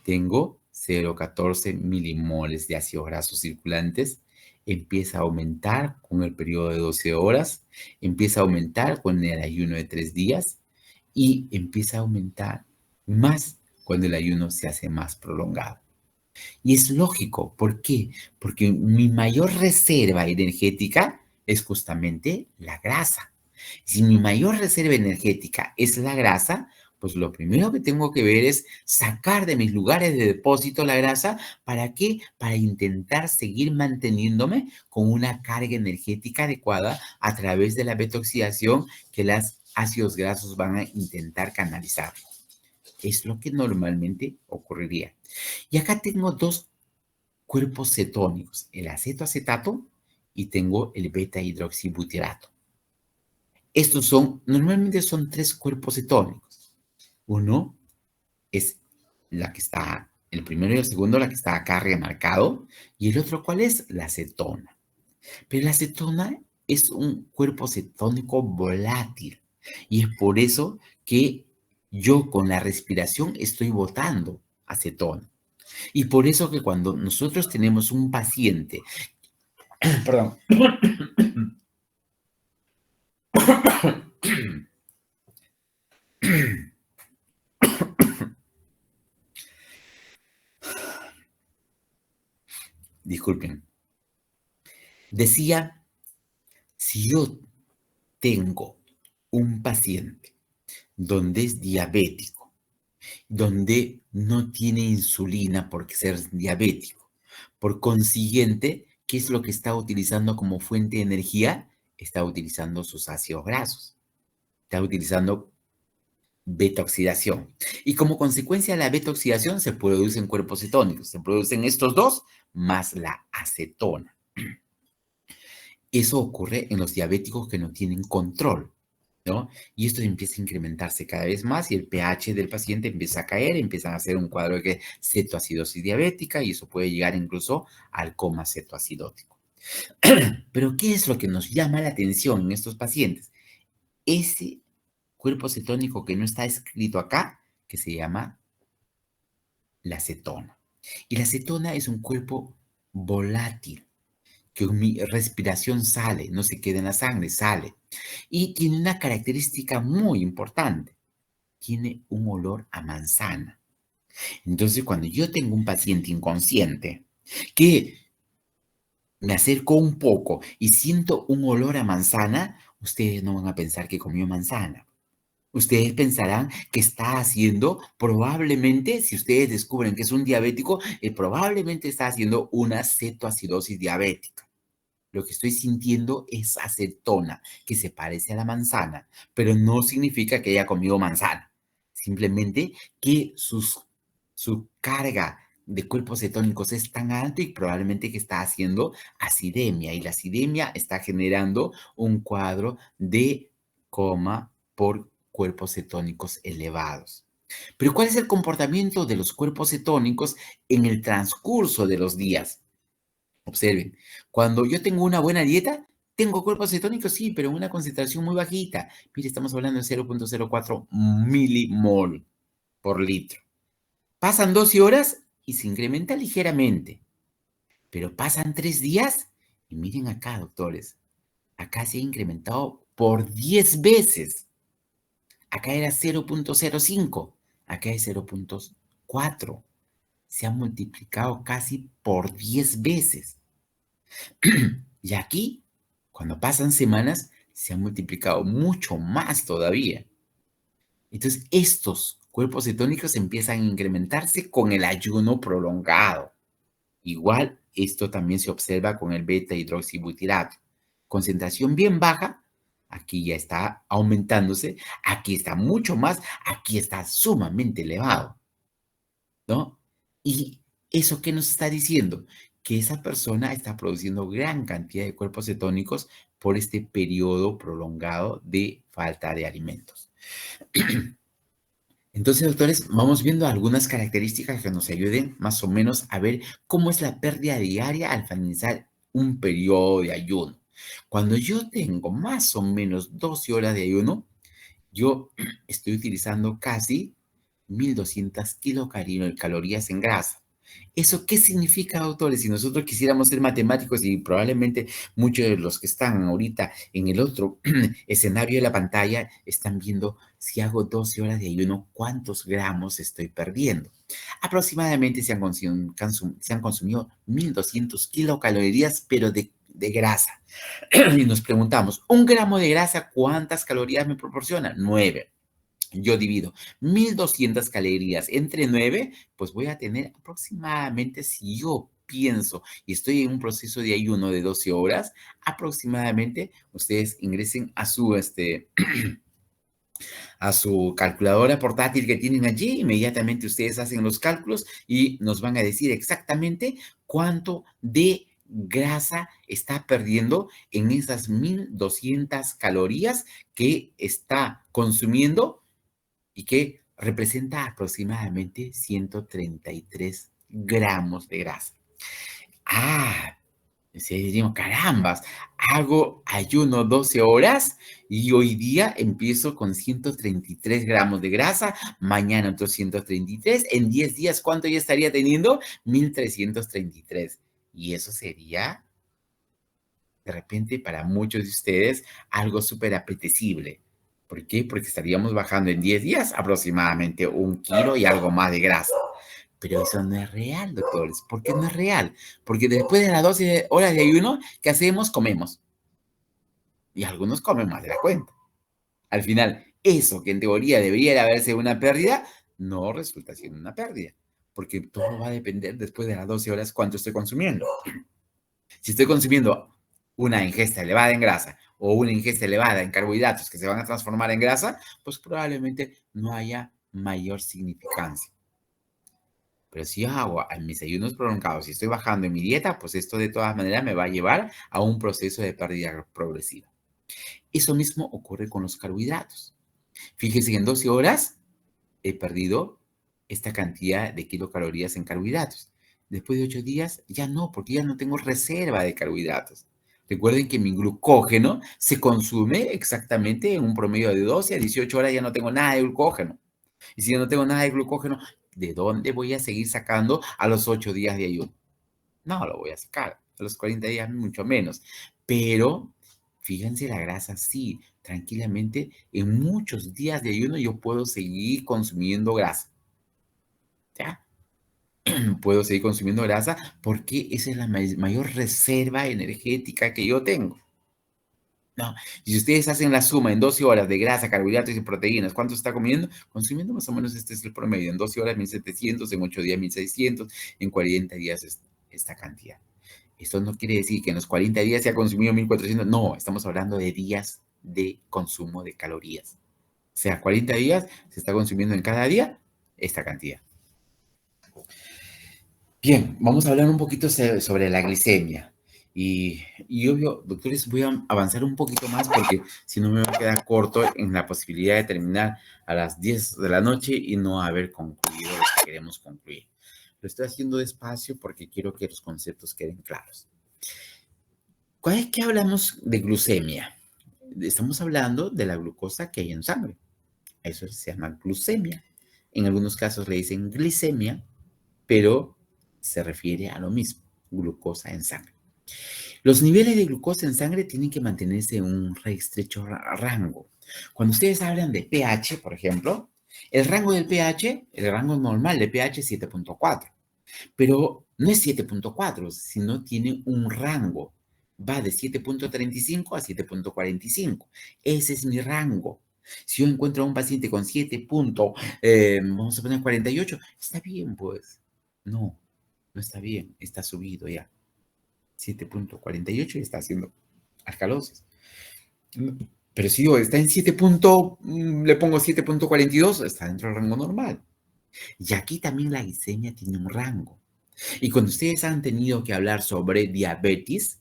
tengo 0,14 milimoles de ácidos grasos circulantes. Empieza a aumentar con el periodo de 12 horas, empieza a aumentar con el ayuno de 3 días y empieza a aumentar más cuando el ayuno se hace más prolongado. Y es lógico, ¿por qué? Porque mi mayor reserva energética es justamente la grasa. Si mi mayor reserva energética es la grasa, pues lo primero que tengo que ver es sacar de mis lugares de depósito la grasa. ¿Para qué? Para intentar seguir manteniéndome con una carga energética adecuada a través de la beta-oxidación que los ácidos grasos van a intentar canalizar. Es lo que normalmente ocurriría. Y acá tengo dos cuerpos cetónicos, el acetoacetato y tengo el beta-hidroxibutirato. Estos normalmente son 3 cuerpos cetónicos. Uno es la que está, el primero y el segundo, la que está acá remarcado, y el otro, ¿cuál es? La acetona. Pero la acetona es un cuerpo cetónico volátil, y es por eso que yo con la respiración estoy botando acetona. Y por eso que cuando nosotros tenemos un paciente, perdón, disculpen, decía, si yo tengo un paciente donde es diabético, donde no tiene insulina por ser diabético, por consiguiente, ¿qué es lo que está utilizando como fuente de energía? Está utilizando sus ácidos grasos, está utilizando beta-oxidación. Y como consecuencia de la beta-oxidación se producen cuerpos cetónicos, se producen estos dos más la acetona. Eso ocurre en los diabéticos que no tienen control, ¿no? Y esto empieza a incrementarse cada vez más y el pH del paciente empieza a caer, empiezan a hacer un cuadro de cetoacidosis diabética y eso puede llegar incluso al coma cetoacidótico. Pero ¿qué es lo que nos llama la atención en estos pacientes? Ese cuerpo cetónico que no está escrito acá, que se llama la acetona. Y la acetona es un cuerpo volátil, que mi respiración sale, no se queda en la sangre, sale. Y tiene una característica muy importante, tiene un olor a manzana. Entonces, cuando yo tengo un paciente inconsciente que me acerco un poco y siento un olor a manzana, ustedes no van a pensar que comió manzana. Ustedes pensarán que está haciendo, probablemente, si ustedes descubren que es un diabético, probablemente está haciendo una cetoacidosis diabética. Lo que estoy sintiendo es acetona, que se parece a la manzana, pero no significa que haya comido manzana. Simplemente que su carga de cuerpos cetónicos es tan alto y probablemente que está haciendo acidemia. Y la acidemia está generando un cuadro de coma por cuerpos cetónicos elevados. Pero ¿cuál es el comportamiento de los cuerpos cetónicos en el transcurso de los días? Observen, cuando yo tengo una buena dieta, tengo cuerpos cetónicos, sí, pero en una concentración muy bajita. Mire, estamos hablando de 0.04 milimol por litro. Pasan 12 horas y se incrementa ligeramente, pero pasan 3 días y miren acá, doctores, acá se ha incrementado por 10 veces. Acá era 0,05, acá es 0,4. Se ha multiplicado casi por 10 veces. Y aquí, cuando pasan semanas, se ha multiplicado mucho más todavía. Entonces, estos cuerpos cetónicos empiezan a incrementarse con el ayuno prolongado. Igual, esto también se observa con el beta-hidroxibutirato. Concentración bien baja, aquí ya está aumentándose, aquí está mucho más, aquí está sumamente elevado, ¿no? ¿Y eso qué nos está diciendo? Que esa persona está produciendo gran cantidad de cuerpos cetónicos por este periodo prolongado de falta de alimentos. Entonces, doctores, vamos viendo algunas características que nos ayuden más o menos a ver cómo es la pérdida diaria al finalizar un periodo de ayuno. Cuando yo tengo más o menos 12 horas de ayuno, yo estoy utilizando casi 1.200 kilocalorías en grasa. ¿Eso qué significa, doctores? Si nosotros quisiéramos ser matemáticos y probablemente muchos de los que están ahorita en el otro escenario de la pantalla están viendo si hago 12 horas de ayuno, ¿cuántos gramos estoy perdiendo? Aproximadamente se han consumido 1.200 kilocalorías, pero de grasa. Y nos preguntamos, ¿un gramo de grasa cuántas calorías me proporciona? 9. Yo divido 1.200 calorías entre 9, pues voy a tener aproximadamente, si yo pienso y estoy en un proceso de ayuno de 12 horas, aproximadamente ustedes ingresen a su calculadora portátil que tienen allí, inmediatamente ustedes hacen los cálculos y nos van a decir exactamente cuánto de grasa está perdiendo en esas 1.200 calorías que está consumiendo y que representa aproximadamente 133 gramos de grasa. Ah, si diríamos, carambas, hago ayuno 12 horas y hoy día empiezo con 133 gramos de grasa, mañana otros 133, en 10 días, ¿cuánto ya estaría teniendo? 1.333. Y eso sería, de repente, para muchos de ustedes, algo súper apetecible. ¿Por qué? Porque estaríamos bajando en 10 días aproximadamente 1 kilo y algo más de grasa. Pero eso no es real, doctores. ¿Por qué no es real? Porque después de las 12 horas de ayuno, ¿qué hacemos? Comemos. Y algunos comen más de la cuenta. Al final, eso que en teoría debería de haberse una pérdida, no resulta siendo una pérdida. Porque todo va a depender después de las 12 horas cuánto estoy consumiendo. Si estoy consumiendo una ingesta elevada en grasa o una ingesta elevada en carbohidratos que se van a transformar en grasa, pues probablemente no haya mayor significancia. Pero si yo hago mis ayunos prolongados y estoy bajando en mi dieta, pues esto de todas maneras me va a llevar a un proceso de pérdida progresiva. Eso mismo ocurre con los carbohidratos. Fíjese que en 12 horas he perdido esta cantidad de kilocalorías en carbohidratos. Después de 8 días, ya no, porque ya no tengo reserva de carbohidratos. Recuerden que mi glucógeno se consume exactamente en un promedio de 12 a 18 horas, ya no tengo nada de glucógeno. Y si yo no tengo nada de glucógeno, ¿de dónde voy a seguir sacando a los 8 días de ayuno? No lo voy a sacar. A los 40 días mucho menos. Pero fíjense la grasa, sí, tranquilamente, en muchos días de ayuno yo puedo seguir consumiendo grasa. ¿Ya? Puedo seguir consumiendo grasa porque esa es la mayor reserva energética que yo tengo. No, y si ustedes hacen la suma en 12 horas de grasa, carbohidratos y proteínas, ¿cuánto está comiendo? Consumiendo más o menos este es el promedio. En 12 horas 1.700, en 8 días 1.600, en 40 días esta cantidad. Esto no quiere decir que en los 40 días se ha consumido 1.400. No, estamos hablando de días de consumo de calorías. O sea, 40 días se está consumiendo en cada día esta cantidad. Bien, vamos a hablar un poquito sobre la glicemia. Y obvio, doctores, voy a avanzar un poquito más porque si no me va a quedar corto en la posibilidad de terminar a las 10 de la noche y no haber concluido lo que queremos concluir. Lo estoy haciendo despacio porque quiero que los conceptos queden claros. ¿Cuál es que hablamos de glucemia? Estamos hablando de la glucosa que hay en sangre. Eso se llama glucemia. En algunos casos le dicen glicemia, pero se refiere a lo mismo, glucosa en sangre. Los niveles de glucosa en sangre tienen que mantenerse en un estrecho rango. Cuando ustedes hablan de pH, por ejemplo, el rango del pH, el rango normal de pH es 7.4, pero no es 7.4, sino tiene un rango. Va de 7.35 a 7.45. Ese es mi rango. Si yo encuentro a un paciente con 7. Vamos a poner 48, está bien, pues. No, no está bien, está subido ya. 7.48 y está haciendo alcalosis. Pero si yo está en 7. Le pongo 7.42, está dentro del rango normal. Y aquí también la glicemia tiene un rango. Y cuando ustedes han tenido que hablar sobre diabetes,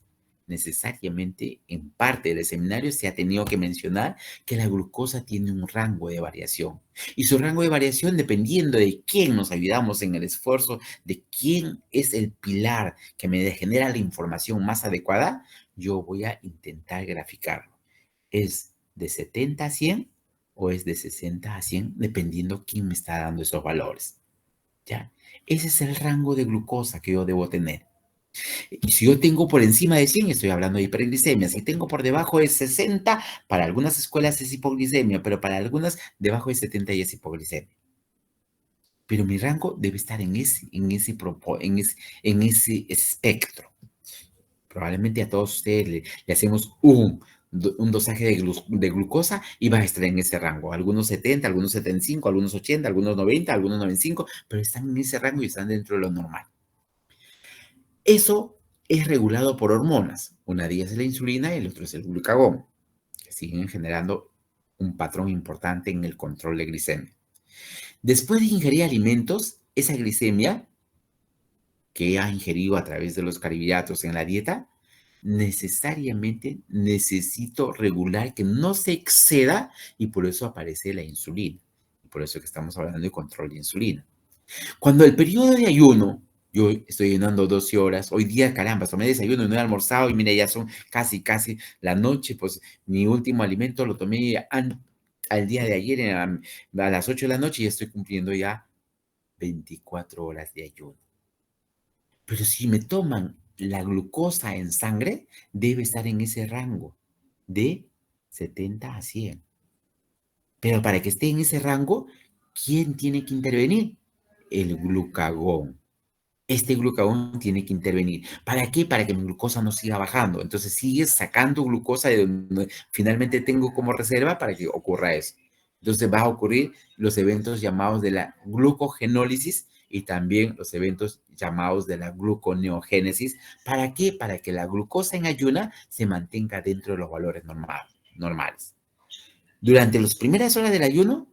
necesariamente en parte del seminario se ha tenido que mencionar que la glucosa tiene un rango de variación. Y su rango de variación, dependiendo de quién nos ayudamos en el esfuerzo, de quién es el pilar que me genera la información más adecuada, yo voy a intentar graficarlo. ¿Es de 70 a 100 o es de 60 a 100? Dependiendo quién me está dando esos valores. ¿Ya? Ese es el rango de glucosa que yo debo tener. Y si yo tengo por encima de 100, estoy hablando de hiperglicemia. Si tengo por debajo de 60, para algunas escuelas es hipoglicemia, pero para algunas debajo de 70 ya es hipoglicemia. Pero mi rango debe estar en ese espectro. Probablemente a todos ustedes le hacemos un dosaje de glucosa y va a estar en ese rango. Algunos 70, algunos 75, algunos 80, algunos 90, algunos 95, pero están en ese rango y están dentro de lo normal. Eso es regulado por hormonas. Una de ellas es la insulina y el otro es el glucagón, que siguen generando un patrón importante en el control de glicemia. Después de ingerir alimentos, esa glicemia que ha ingerido a través de los carbohidratos en la dieta, necesariamente necesito regular que no se exceda y por eso aparece la insulina. Y por eso que estamos hablando de control de insulina. Cuando el periodo de ayuno, yo estoy llenando 12 horas, hoy día, caramba, tomé desayuno y no he almorzado y mira, ya son casi la noche, pues mi último alimento lo tomé al día de ayer a las 8 de la noche y estoy cumpliendo ya 24 horas de ayuno. Pero si me toman la glucosa en sangre, debe estar en ese rango de 70 a 100. Pero para que esté en ese rango, ¿quién tiene que intervenir? El glucagón. Este glucagón tiene que intervenir. ¿Para qué? Para que mi glucosa no siga bajando. Entonces sigues sacando glucosa de donde finalmente tengo como reserva para que ocurra eso. Entonces va a ocurrir los eventos llamados de la glucogenólisis y también los eventos llamados de la gluconeogénesis. ¿Para qué? Para que la glucosa en ayuna se mantenga dentro de los valores normales. Durante las primeras horas del ayuno,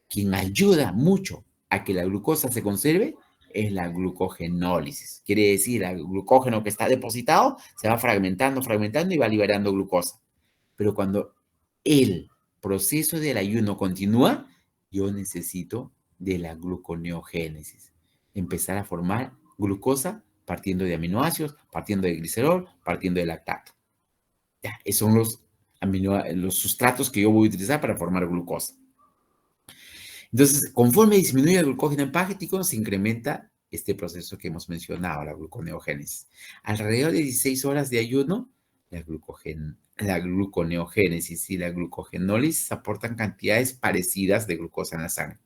quien ayuda mucho a que la glucosa se conserve es la glucogenólisis. Quiere decir, el glucógeno que está depositado se va fragmentando y va liberando glucosa. Pero cuando el proceso del ayuno continúa, yo necesito de la gluconeogénesis. Empezar a formar glucosa partiendo de aminoácidos, partiendo de glicerol, partiendo de lactato. Ya, esos son los sustratos que yo voy a utilizar para formar glucosa. Entonces, conforme disminuye el glucógeno hepático, se incrementa este proceso que hemos mencionado, la gluconeogénesis. Alrededor de 16 horas de ayuno, la gluconeogénesis y la glucogenólisis aportan cantidades parecidas de glucosa en la sangre.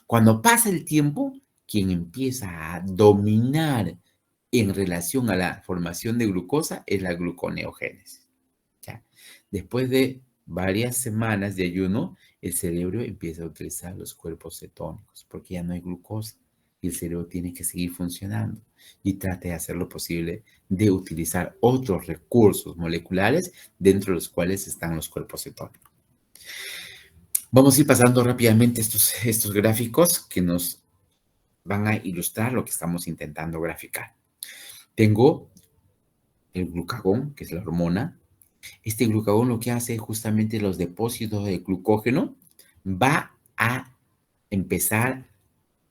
Cuando pasa el tiempo, quien empieza a dominar en relación a la formación de glucosa es la gluconeogénesis. ¿Ya? Después de varias semanas de ayuno, el cerebro empieza a utilizar los cuerpos cetónicos porque ya no hay glucosa y el cerebro tiene que seguir funcionando y trata de hacer lo posible de utilizar otros recursos moleculares dentro de los cuales están los cuerpos cetónicos. Vamos a ir pasando rápidamente estos gráficos que nos van a ilustrar lo que estamos intentando graficar. Tengo el glucagón, que es la hormona. Este glucagón lo que hace es justamente los depósitos de glucógeno, va a empezar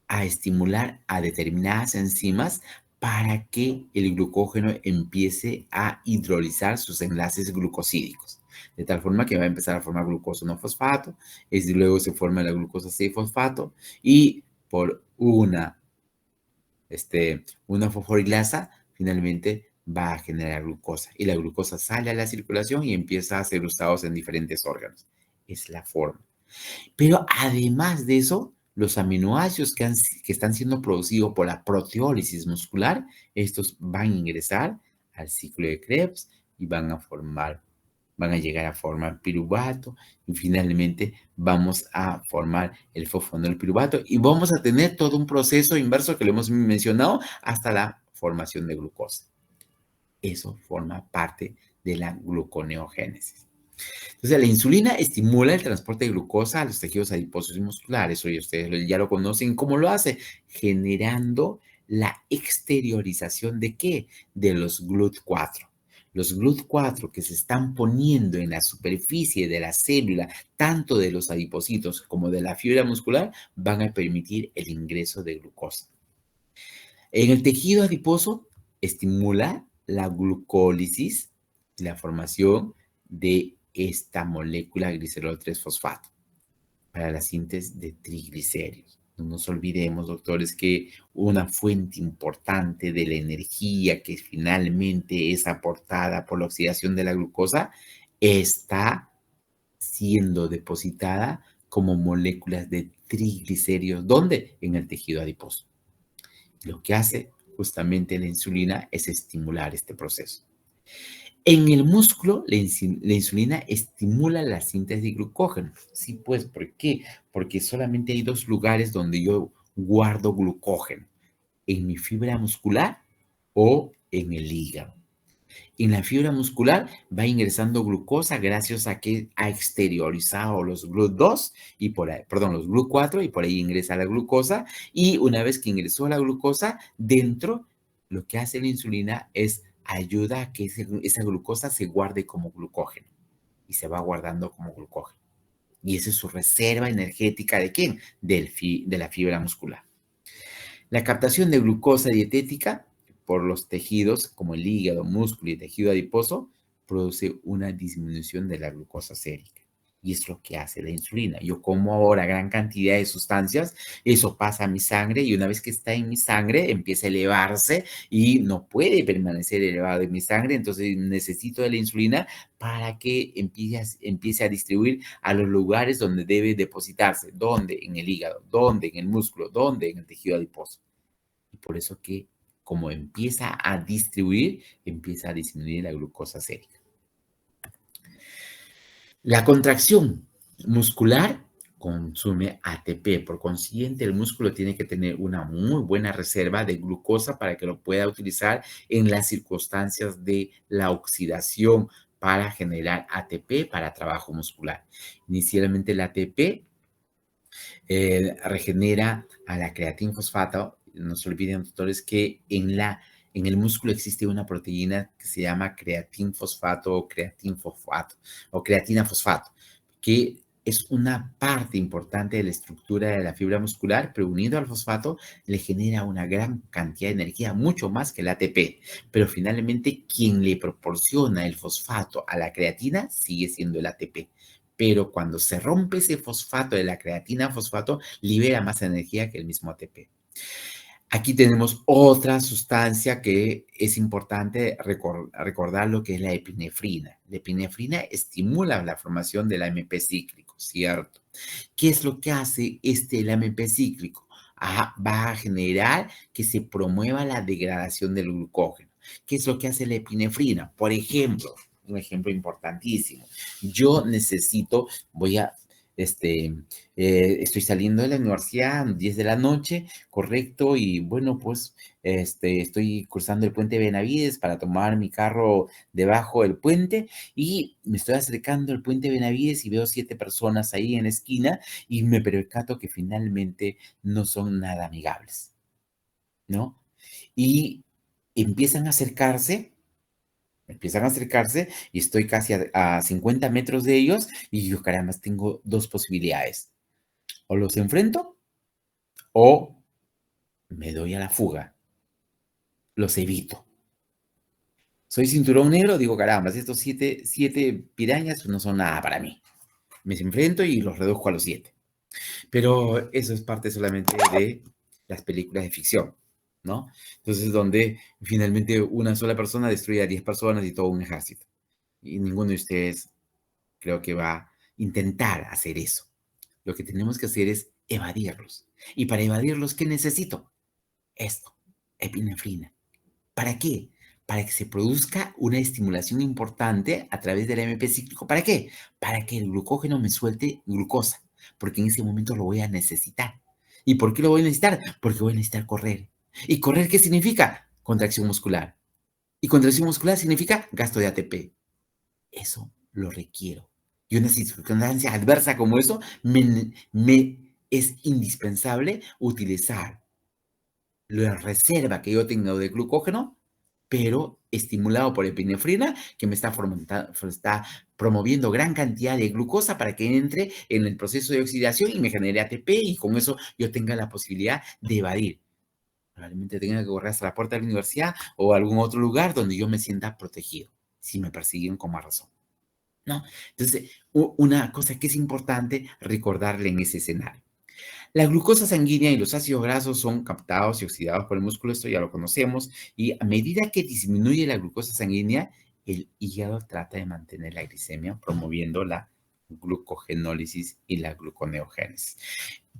a estimular a determinadas enzimas para que el glucógeno empiece a hidrolizar sus enlaces glucosídicos. de tal forma que va a empezar a formar glucosa no fosfato, y luego se forma la glucosa 6-fosfato y por una fosforilasa finalmente va a generar glucosa y la glucosa sale a la circulación y empieza a ser usados en diferentes órganos. Es la forma. Pero además de eso, los aminoácidos que están siendo producidos por la proteólisis muscular, estos van a ingresar al ciclo de Krebs y van a llegar a formar piruvato y finalmente vamos a formar el fosfonilpiruvato y vamos a tener todo un proceso inverso que lo hemos mencionado hasta la formación de glucosa. Eso forma parte de la gluconeogénesis. Entonces, la insulina estimula el transporte de glucosa a los tejidos adiposos y musculares. Oye, ustedes ya lo conocen. ¿Cómo lo hace? Generando la exteriorización ¿de qué? De los GLUT4. Los GLUT4 que se están poniendo en la superficie de la célula, tanto de los adipocitos como de la fibra muscular, van a permitir el ingreso de glucosa. En el tejido adiposo estimula la glucólisis y la formación de esta molécula glicerol 3-fosfato para la síntesis de triglicéridos. No nos olvidemos, doctores, que una fuente importante de la energía que finalmente es aportada por la oxidación de la glucosa está siendo depositada como moléculas de triglicéridos. ¿Dónde? En el tejido adiposo. Lo que hace justamente la insulina es estimular este proceso. En el músculo, la insulina estimula la síntesis de glucógeno. Sí, pues, ¿por qué? Porque solamente hay dos lugares donde yo guardo glucógeno, en mi fibra muscular o en el hígado. En la fibra muscular va ingresando glucosa gracias a que ha exteriorizado los GLUT2 y los GLUT4 y por ahí ingresa la glucosa y una vez que ingresó la glucosa dentro, lo que hace la insulina es ayuda a que esa glucosa se guarde como glucógeno y se va guardando como glucógeno. Y esa es su reserva energética ¿de quién? De la fibra muscular. La captación de glucosa dietética por los tejidos como el hígado, músculo y tejido adiposo produce una disminución de la glucosa sérica. Y es lo que hace la insulina. Yo como ahora gran cantidad de sustancias, eso pasa a mi sangre y una vez que está en mi sangre empieza a elevarse y no puede permanecer elevado en mi sangre, entonces necesito de la insulina para que empiece a distribuir a los lugares donde debe depositarse. ¿Dónde? En el hígado. ¿Dónde? En el músculo. ¿Dónde? En el tejido adiposo. Y por eso que como empieza a distribuir, empieza a disminuir la glucosa sérica. La contracción muscular consume ATP, por consiguiente el músculo tiene que tener una muy buena reserva de glucosa para que lo pueda utilizar en las circunstancias de la oxidación para generar ATP para trabajo muscular. Inicialmente el ATP regenera a la creatinfosfato. No se olviden, doctores, que en el músculo existe una proteína que se llama creatinfosfato o creatinfosfato o creatina fosfato, que es una parte importante de la estructura de la fibra muscular, pero unido al fosfato le genera una gran cantidad de energía, mucho más que el ATP. Pero finalmente quien le proporciona el fosfato a la creatina sigue siendo el ATP. Pero cuando se rompe ese fosfato de la creatina fosfato, libera más energía que el mismo ATP. Aquí tenemos otra sustancia que es importante recordar lo que es la epinefrina. La epinefrina estimula la formación del AMP cíclico, ¿cierto? ¿Qué es lo que hace el AMP cíclico? Va a generar que se promueva la degradación del glucógeno. ¿Qué es lo que hace la epinefrina? Por ejemplo, un ejemplo importantísimo. Yo necesito, estoy saliendo de la universidad a 10 de la noche, correcto, y bueno, pues estoy cruzando el puente de Benavides para tomar mi carro debajo del puente y me estoy acercando al puente de Benavides y veo 7 personas ahí en la esquina y me percato que finalmente no son nada amigables, ¿no? Y empiezan a acercarse. Empiezan a acercarse y estoy casi a 50 metros de ellos y yo, caramba, tengo dos posibilidades. O los enfrento o me doy a la fuga, los evito. Soy cinturón negro, digo, caramba, estos siete pirañas no son nada para mí. Me enfrento y los reduzco a los 7. Pero eso es parte solamente de las películas de ficción, ¿no? Entonces, donde finalmente una sola persona destruye a 10 personas y todo un ejército. Y ninguno de ustedes creo que va a intentar hacer eso. Lo que tenemos que hacer es evadirlos. Y para evadirlos, ¿qué necesito? Esto, epinefrina. ¿Para qué? Para que se produzca una estimulación importante a través del AMP cíclico. ¿Para qué? Para que el glucógeno me suelte glucosa, porque en ese momento lo voy a necesitar. ¿Y por qué lo voy a necesitar? Porque voy a necesitar correr. ¿Y correr qué significa? Contracción muscular. Y contracción muscular significa gasto de ATP. Eso lo requiero. Y una circunstancia adversa como eso, me es indispensable utilizar la reserva que yo tengo de glucógeno, pero estimulado por epinefrina, que me está promoviendo gran cantidad de glucosa para que entre en el proceso de oxidación y me genere ATP y con eso yo tenga la posibilidad de evadir. Probablemente tenga que correr hasta la puerta de la universidad o algún otro lugar donde yo me sienta protegido, si me persiguen con más razón, ¿no? Entonces, una cosa que es importante recordarle en ese escenario. La glucosa sanguínea y los ácidos grasos son captados y oxidados por el músculo, esto ya lo conocemos, y a medida que disminuye la glucosa sanguínea, el hígado trata de mantener la glicemia, promoviendo la glucogenólisis y la gluconeogénesis.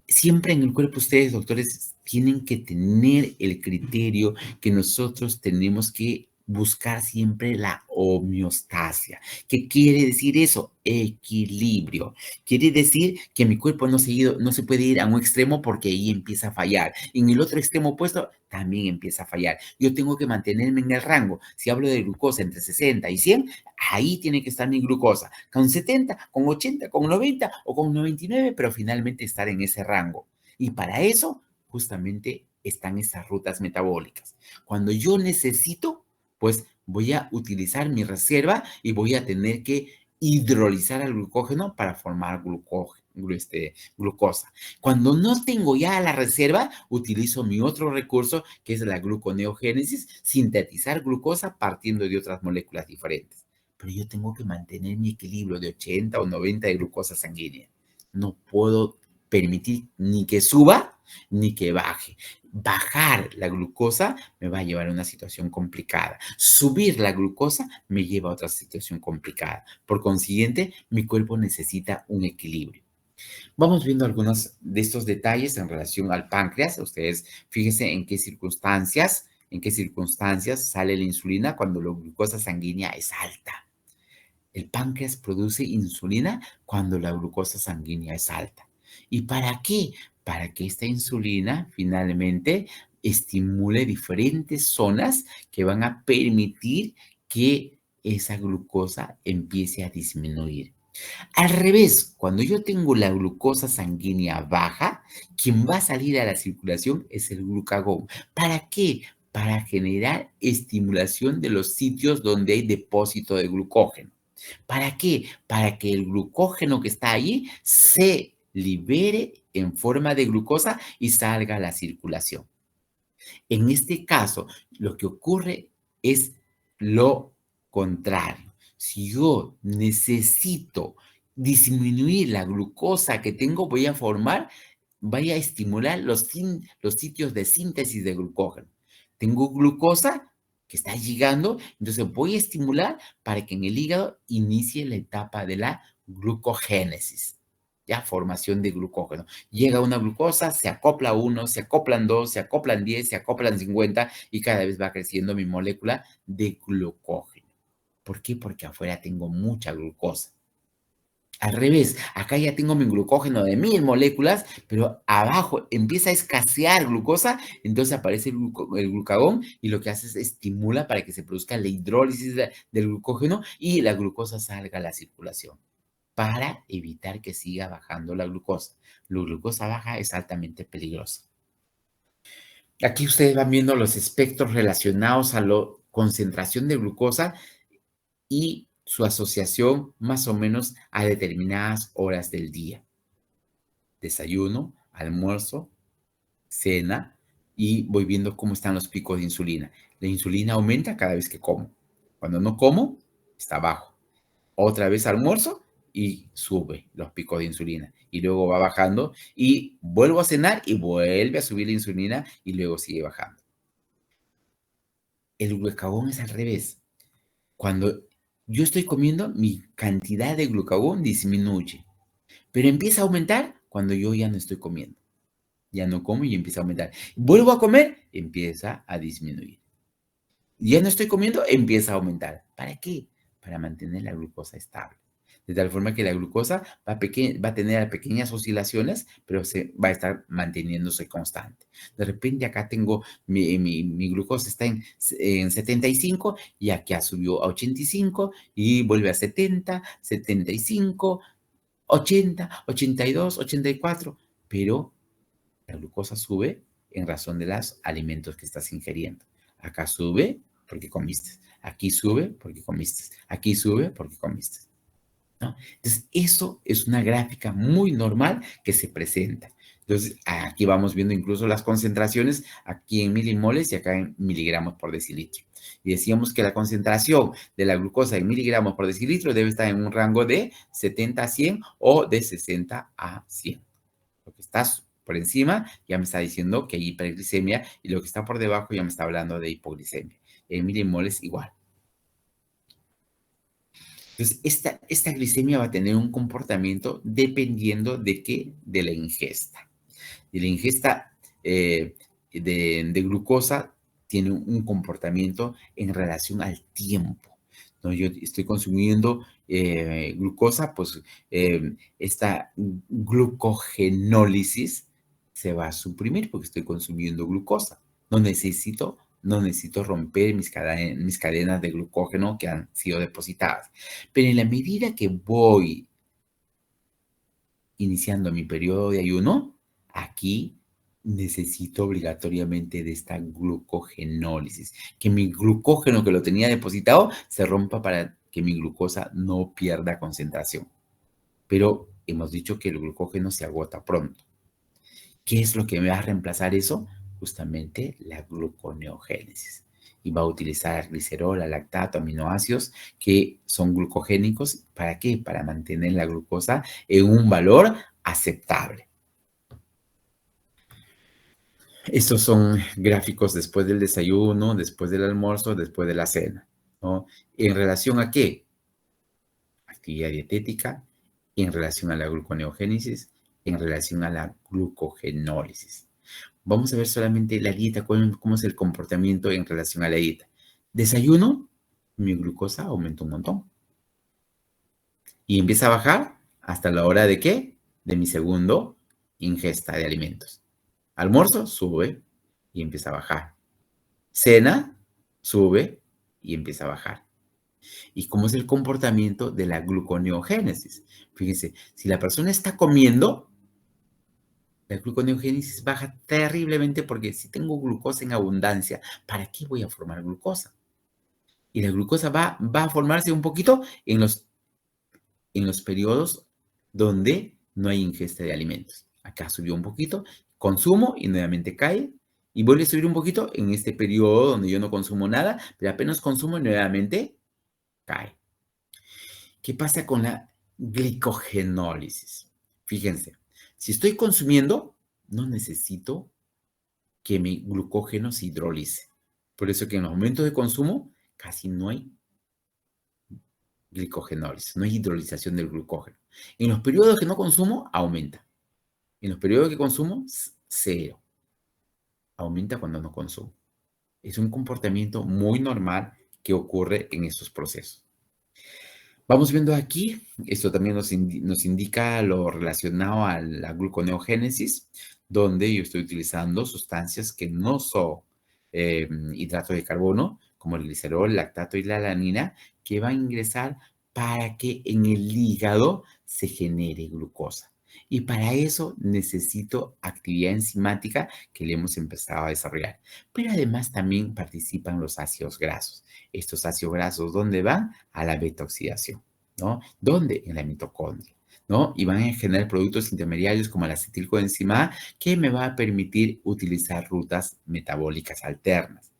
Siempre en el cuerpo ustedes, doctores, tienen que tener el criterio que nosotros tenemos que buscar siempre la homeostasia. ¿Qué quiere decir eso? Equilibrio. Quiere decir que mi cuerpo no se puede ir a un extremo porque ahí empieza a fallar. En el otro extremo opuesto también empieza a fallar. Yo tengo que mantenerme en el rango. Si hablo de glucosa entre 60 y 100, ahí tiene que estar mi glucosa. Con 70, con 80, con 90 o con 99, pero finalmente estar en ese rango. Y para eso, justamente, están esas rutas metabólicas. Cuando yo necesito, pues voy a utilizar mi reserva y voy a tener que hidrolizar al glucógeno para formar glucosa. Cuando no tengo ya la reserva, utilizo mi otro recurso, que es la gluconeogénesis, sintetizar glucosa partiendo de otras moléculas diferentes. Pero yo tengo que mantener mi equilibrio de 80 o 90 de glucosa sanguínea. No puedo permitir ni que suba ni que baje. Bajar la glucosa me va a llevar a una situación complicada. Subir la glucosa me lleva a otra situación complicada. Por consiguiente, mi cuerpo necesita un equilibrio. Vamos viendo algunos de estos detalles en relación al páncreas. Ustedes fíjense en qué circunstancias sale la insulina cuando la glucosa sanguínea es alta. El páncreas produce insulina cuando la glucosa sanguínea es alta. ¿Y para qué? Para que esta insulina finalmente estimule diferentes zonas que van a permitir que esa glucosa empiece a disminuir. Al revés, cuando yo tengo la glucosa sanguínea baja, quien va a salir a la circulación es el glucagón. ¿Para qué? Para generar estimulación de los sitios donde hay depósito de glucógeno. ¿Para qué? Para que el glucógeno que está ahí se libere en forma de glucosa y salga a la circulación. En este caso, lo que ocurre es lo contrario. Si yo necesito disminuir la glucosa que tengo, voy a estimular los sitios de síntesis de glucógeno. Tengo glucosa que está llegando, entonces voy a estimular para que en el hígado inicie la etapa de la glucogénesis, ya formación de glucógeno. Llega una glucosa, se acopla uno, se acoplan dos, se acoplan 10, se acoplan 50 y cada vez va creciendo mi molécula de glucógeno. ¿Por qué? Porque afuera tengo mucha glucosa. Al revés, acá ya tengo mi glucógeno de 1000 moléculas, pero abajo empieza a escasear glucosa, entonces aparece el glucagón y lo que hace es estimula para que se produzca la hidrólisis del glucógeno y la glucosa salga a la circulación para evitar que siga bajando la glucosa. La glucosa baja es altamente peligrosa. Aquí ustedes van viendo los espectros relacionados a la concentración de glucosa y su asociación más o menos a determinadas horas del día. Desayuno, almuerzo, cena y voy viendo cómo están los picos de insulina. La insulina aumenta cada vez que como. Cuando no como, está bajo. Otra vez almuerzo y sube los picos de insulina. Y luego va bajando y vuelvo a cenar y vuelve a subir la insulina y luego sigue bajando. El glucagón es al revés. Cuando yo estoy comiendo, mi cantidad de glucagón disminuye, pero empieza a aumentar cuando yo ya no estoy comiendo. Ya no como y empieza a aumentar. Vuelvo a comer, empieza a disminuir. Ya no estoy comiendo, empieza a aumentar. ¿Para qué? Para mantener la glucosa estable. De tal forma que la glucosa va a tener pequeñas oscilaciones, pero se va a estar manteniéndose constante. De repente acá tengo mi glucosa está en 75 y aquí subió a 85 y vuelve a 70, 75, 80, 82, 84, pero la glucosa sube en razón de los alimentos que estás ingiriendo. Acá sube porque comiste. Aquí sube porque comiste. Aquí sube porque comiste. ¿No? Entonces, eso es una gráfica muy normal que se presenta. Entonces, aquí vamos viendo incluso las concentraciones aquí en milimoles y acá en miligramos por decilitro. Y decíamos que la concentración de la glucosa en miligramos por decilitro debe estar en un rango de 70 a 100 o de 60 a 100. Lo que está por encima ya me está diciendo que hay hiperglicemia y lo que está por debajo ya me está hablando de hipoglicemia. En milimoles igual. Entonces, esta glicemia va a tener un comportamiento dependiendo de qué, de la ingesta. Y la ingesta de glucosa tiene un comportamiento en relación al tiempo. ¿No? Yo estoy consumiendo glucosa, pues esta glucogenólisis se va a suprimir porque estoy consumiendo glucosa. No necesito romper mis cadenas de glucógeno que han sido depositadas. Pero en la medida que voy iniciando mi periodo de ayuno, aquí necesito obligatoriamente de esta glucogenólisis, que mi glucógeno que lo tenía depositado se rompa para que mi glucosa no pierda concentración. Pero hemos dicho que el glucógeno se agota pronto. ¿Qué es lo que me va a reemplazar eso? Justamente la gluconeogénesis. Y va a utilizar glicerol, lactato, aminoácidos que son glucogénicos. ¿Para qué? Para mantener la glucosa en un valor aceptable. Estos son gráficos después del desayuno, después del almuerzo, después de la cena, ¿no? ¿En relación a qué? Actividad dietética, en relación a la gluconeogénesis, en relación a la glucogenólisis. Vamos a ver solamente la dieta, cómo es el comportamiento en relación a la dieta. Desayuno, mi glucosa aumenta un montón. Y empieza a bajar hasta la hora de qué? De mi segundo ingesta de alimentos. Almuerzo, sube y empieza a bajar. Cena, sube y empieza a bajar. ¿Y cómo es el comportamiento de la gluconeogénesis? Fíjense, si la persona está comiendo, la gluconeogénesis baja terriblemente porque si tengo glucosa en abundancia, ¿para qué voy a formar glucosa? Y la glucosa va a formarse un poquito en los periodos donde no hay ingesta de alimentos. Acá subió un poquito, consumo y nuevamente cae. Y vuelve a subir un poquito en este periodo donde yo no consumo nada, pero apenas consumo y nuevamente cae. ¿Qué pasa con la glicogenólisis? Fíjense, si estoy consumiendo, no necesito que mi glucógeno se hidrolice. Por eso que en los momentos de consumo casi no hay glicogenólisis, no hay hidrolización del glucógeno. En los periodos que no consumo, aumenta. En los periodos que consumo, cero. Aumenta cuando no consumo. Es un comportamiento muy normal que ocurre en estos procesos. Vamos viendo aquí, esto también nos indica lo relacionado a la gluconeogénesis, donde yo estoy utilizando sustancias que no son hidratos de carbono, como el glicerol, el lactato y la alanina, que van a ingresar para que en el hígado se genere glucosa. Y para eso necesito actividad enzimática que le hemos empezado a desarrollar. Pero además también participan los ácidos grasos. Estos ácidos grasos, ¿dónde van? A la beta-oxidación, ¿no? ¿Dónde? En la mitocondria, ¿no? Y van a generar productos intermediarios como la acetilcoenzima A, que me va a permitir utilizar rutas metabólicas alternas.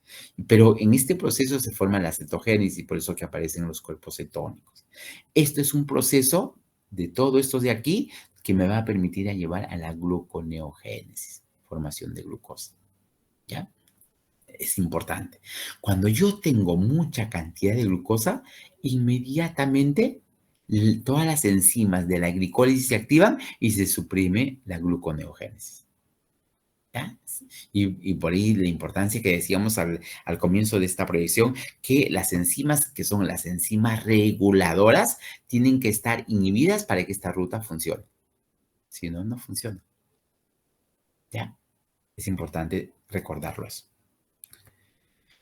Pero en este proceso se forma la cetogénesis, por eso que aparecen los cuerpos cetónicos. Esto es un proceso de todo esto de aquí que me va a permitir a llevar a la gluconeogénesis, formación de glucosa. ¿Ya? Es importante. Cuando yo tengo mucha cantidad de glucosa, inmediatamente todas las enzimas de la glicólisis se activan y se suprime la gluconeogénesis. ¿Ya? Y por ahí la importancia que decíamos al comienzo de esta proyección, que las enzimas, que son las enzimas reguladoras, tienen que estar inhibidas para que esta ruta funcione. Si no, no funciona. ¿Ya? Es importante recordarlo eso.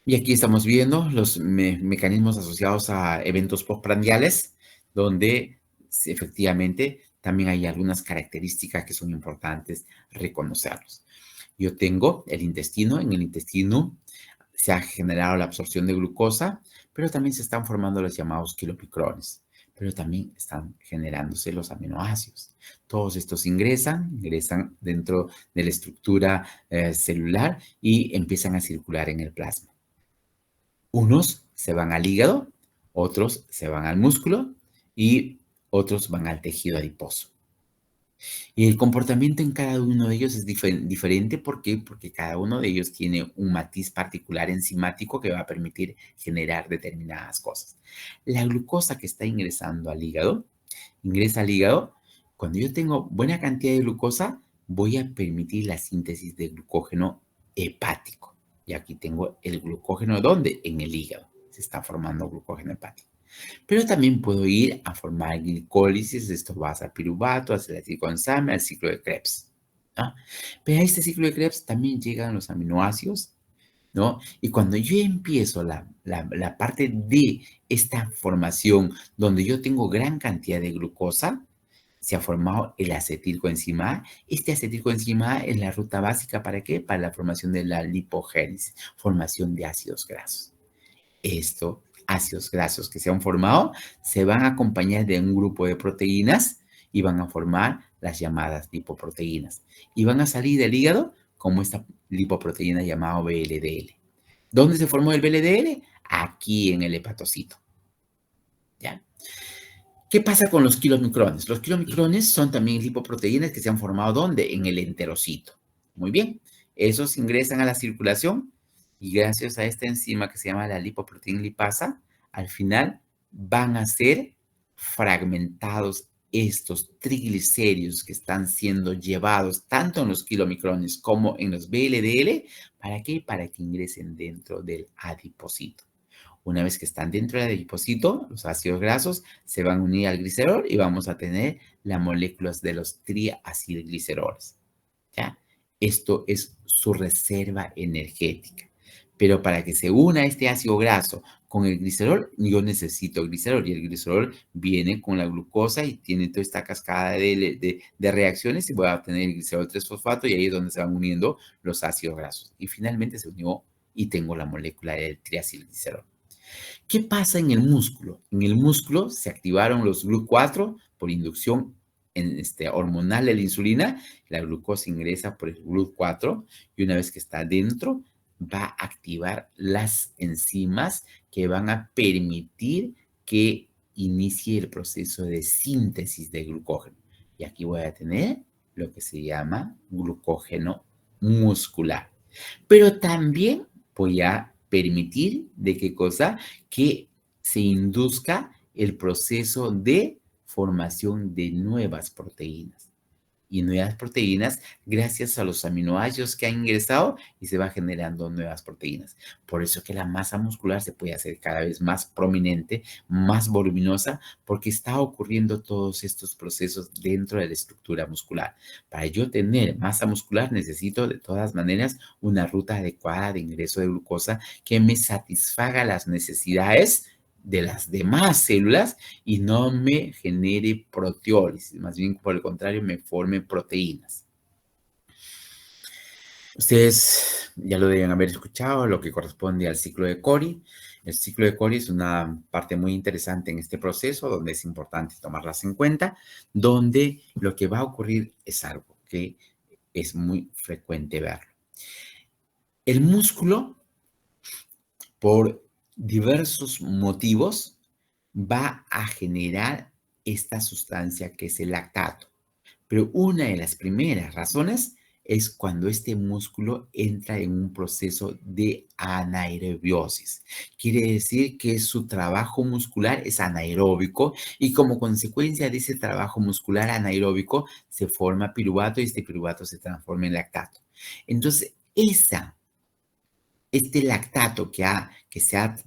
Y aquí estamos viendo los mecanismos asociados a eventos postprandiales, donde efectivamente también hay algunas características que son importantes reconocerlos. Yo tengo el intestino, en el intestino se ha generado la absorción de glucosa, pero también se están formando los llamados kilopicrones, pero también están generándose los aminoácidos. Todos estos ingresan dentro de la estructura celular y empiezan a circular en el plasma. Unos se van al hígado, otros se van al músculo y otros van al tejido adiposo. Y el comportamiento en cada uno de ellos es diferente. ¿Por qué? Porque cada uno de ellos tiene un matiz particular enzimático que va a permitir generar determinadas cosas. La glucosa que está ingresando al hígado, ingresa al hígado. Cuando yo tengo buena cantidad de glucosa, voy a permitir la síntesis de glucógeno hepático. Y aquí tengo el glucógeno, ¿dónde? En el hígado. Se está formando glucógeno hepático. Pero también puedo ir a formar glicólisis, esto va a piruvato, acetilcoenzame, al ciclo de Krebs, ¿no? Pero a este ciclo de Krebs también llegan los aminoácidos, ¿no? Y cuando yo empiezo la parte de esta formación, donde yo tengo gran cantidad de glucosa, se ha formado el acetilcoenzima A. Este acetilcoenzima A es la ruta básica, ¿para qué? Para la formación de la lipogénesis, formación de ácidos grasos. Estos ácidos grasos que se han formado se van a acompañar de un grupo de proteínas y van a formar las llamadas lipoproteínas. Y van a salir del hígado como esta lipoproteína llamada VLDL. ¿Dónde se formó el VLDL? Aquí en el hepatocito. ¿Ya? ¿Qué pasa con los kilomicrones? Los kilomicrones son también lipoproteínas que se han formado ¿dónde? En el enterocito. Muy bien. Esos ingresan a la circulación y gracias a esta enzima que se llama la lipoproteína lipasa, al final van a ser fragmentados estos triglicéridos que están siendo llevados tanto en los kilomicrones como en los VLDL. ¿Para qué? Para que ingresen dentro del adipocito. Una vez que están dentro del adipocito, los ácidos grasos se van a unir al glicerol y vamos a tener las moléculas de los triacilgliceroles. ¿Ya? Esto es su reserva energética. Pero para que se una este ácido graso con el glicerol, yo necesito glicerol. Y el glicerol viene con la glucosa y tiene toda esta cascada de reacciones y voy a obtener el glicerol 3-fosfato y ahí es donde se van uniendo los ácidos grasos. Y finalmente se unió y tengo la molécula del triacilglicerol. ¿Qué pasa en el músculo? En el músculo se activaron los GLUT4 por inducción hormonal de la insulina. La glucosa ingresa por el GLUT4 y una vez que está dentro, va a activar las enzimas que van a permitir que inicie el proceso de síntesis de glucógeno. Y aquí voy a tener lo que se llama glucógeno muscular. Pero también voy a permitir de qué cosa, que se induzca el proceso de formación de nuevas proteínas. Y nuevas proteínas gracias a los aminoácidos que han ingresado y se va generando nuevas proteínas. Por eso que la masa muscular se puede hacer cada vez más prominente, más voluminosa, porque está ocurriendo todos estos procesos dentro de la estructura muscular. Para yo tener masa muscular necesito de todas maneras una ruta adecuada de ingreso de glucosa que me satisfaga las necesidades de las demás células y no me genere proteólisis, más bien por el contrario me forme proteínas. Ustedes ya lo deben haber escuchado, lo que corresponde al ciclo de Cori. El ciclo de Cori es una parte muy interesante en este proceso, donde es importante tomarlas en cuenta, donde lo que va a ocurrir es algo que es muy frecuente verlo. El músculo por diversos motivos, va a generar esta sustancia que es el lactato. Pero una de las primeras razones es cuando este músculo entra en un proceso de anaerobiosis. Quiere decir que su trabajo muscular es anaeróbico y como consecuencia de ese trabajo muscular anaeróbico se forma piruvato y este piruvato se transforma en lactato. Entonces, este lactato que se ha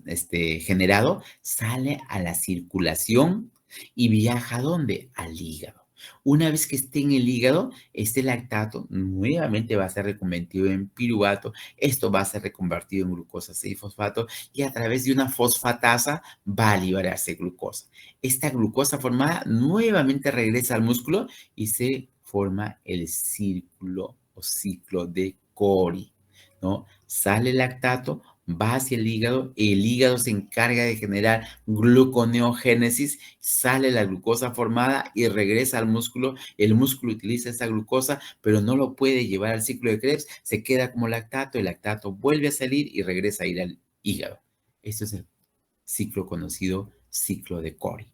generado sale a la circulación y viaja ¿a dónde? Al hígado. Una vez que esté en el hígado, este lactato nuevamente va a ser reconvertido en piruvato. Esto va a ser reconvertido en glucosa 6-fosfato y a través de una fosfatasa va a liberarse glucosa. Esta glucosa formada nuevamente regresa al músculo y se forma el círculo o ciclo de Cori, ¿no? Sale el lactato, va hacia el hígado se encarga de generar gluconeogénesis, sale la glucosa formada y regresa al músculo. El músculo utiliza esa glucosa, pero no lo puede llevar al ciclo de Krebs, se queda como lactato, el lactato vuelve a salir y regresa a ir al hígado. Este es el ciclo conocido ciclo de Cori.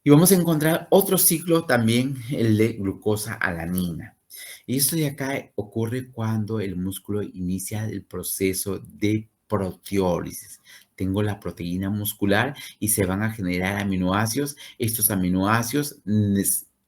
Y vamos a encontrar otro ciclo también, el de glucosa-alanina. Y esto de acá ocurre cuando el músculo inicia el proceso de proteólisis. Tengo la proteína muscular y se van a generar aminoácidos. Estos aminoácidos,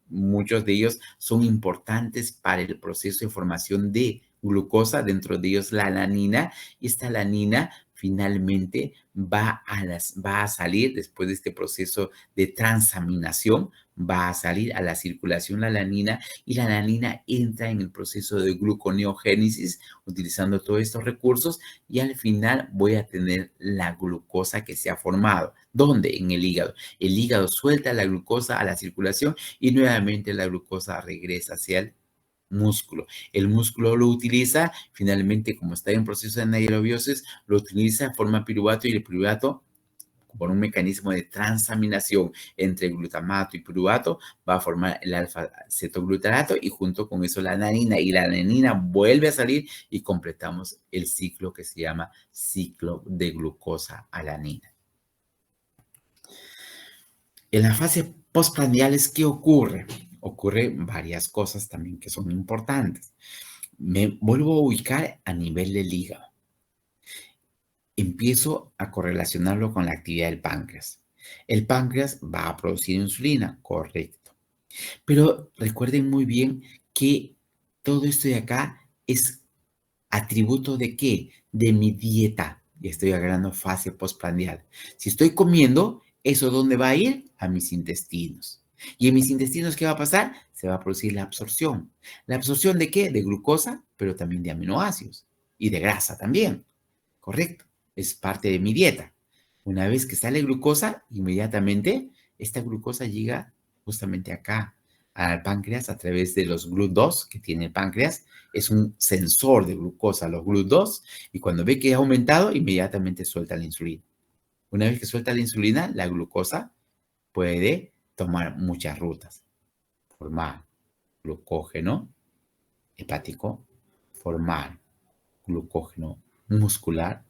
muchos de ellos son importantes para el proceso de formación de glucosa, dentro de ellos la alanina, y esta alanina finalmente va a salir después de este proceso de transaminación, va a salir a la circulación la alanina y la alanina entra en el proceso de gluconeogénesis utilizando todos estos recursos y al final voy a tener la glucosa que se ha formado. ¿Dónde? En el hígado. El hígado suelta la glucosa a la circulación y nuevamente la glucosa regresa hacia el músculo. El músculo lo utiliza, finalmente, como está en proceso de anaerobiosis, lo utiliza, forma piruvato y el piruvato, por un mecanismo de transaminación entre glutamato y piruvato, va a formar el alfa-cetoglutarato y junto con eso la alanina. Y la alanina vuelve a salir y completamos el ciclo que se llama ciclo de glucosa-alanina. En la fase postprandial, ¿qué ocurre? Ocurren varias cosas también que son importantes. Me vuelvo a ubicar a nivel del hígado. Empiezo a correlacionarlo con la actividad del páncreas. El páncreas va a producir insulina, correcto. Pero recuerden muy bien que todo esto de acá es atributo de qué? De mi dieta. Y estoy agarrando fase postprandial. Si estoy comiendo, ¿eso dónde va a ir? A mis intestinos. ¿Y en mis intestinos qué va a pasar? Se va a producir la absorción. ¿La absorción de qué? De glucosa, pero también de aminoácidos. Y de grasa también. Correcto. Es parte de mi dieta. Una vez que sale glucosa, inmediatamente esta glucosa llega justamente acá al páncreas a través de los GLUT2 que tiene el páncreas. Es un sensor de glucosa, los GLUT2, y cuando ve que ha aumentado, inmediatamente suelta la insulina. Una vez que suelta la insulina, la glucosa puede tomar muchas rutas. Formar glucógeno hepático, formar glucógeno muscular,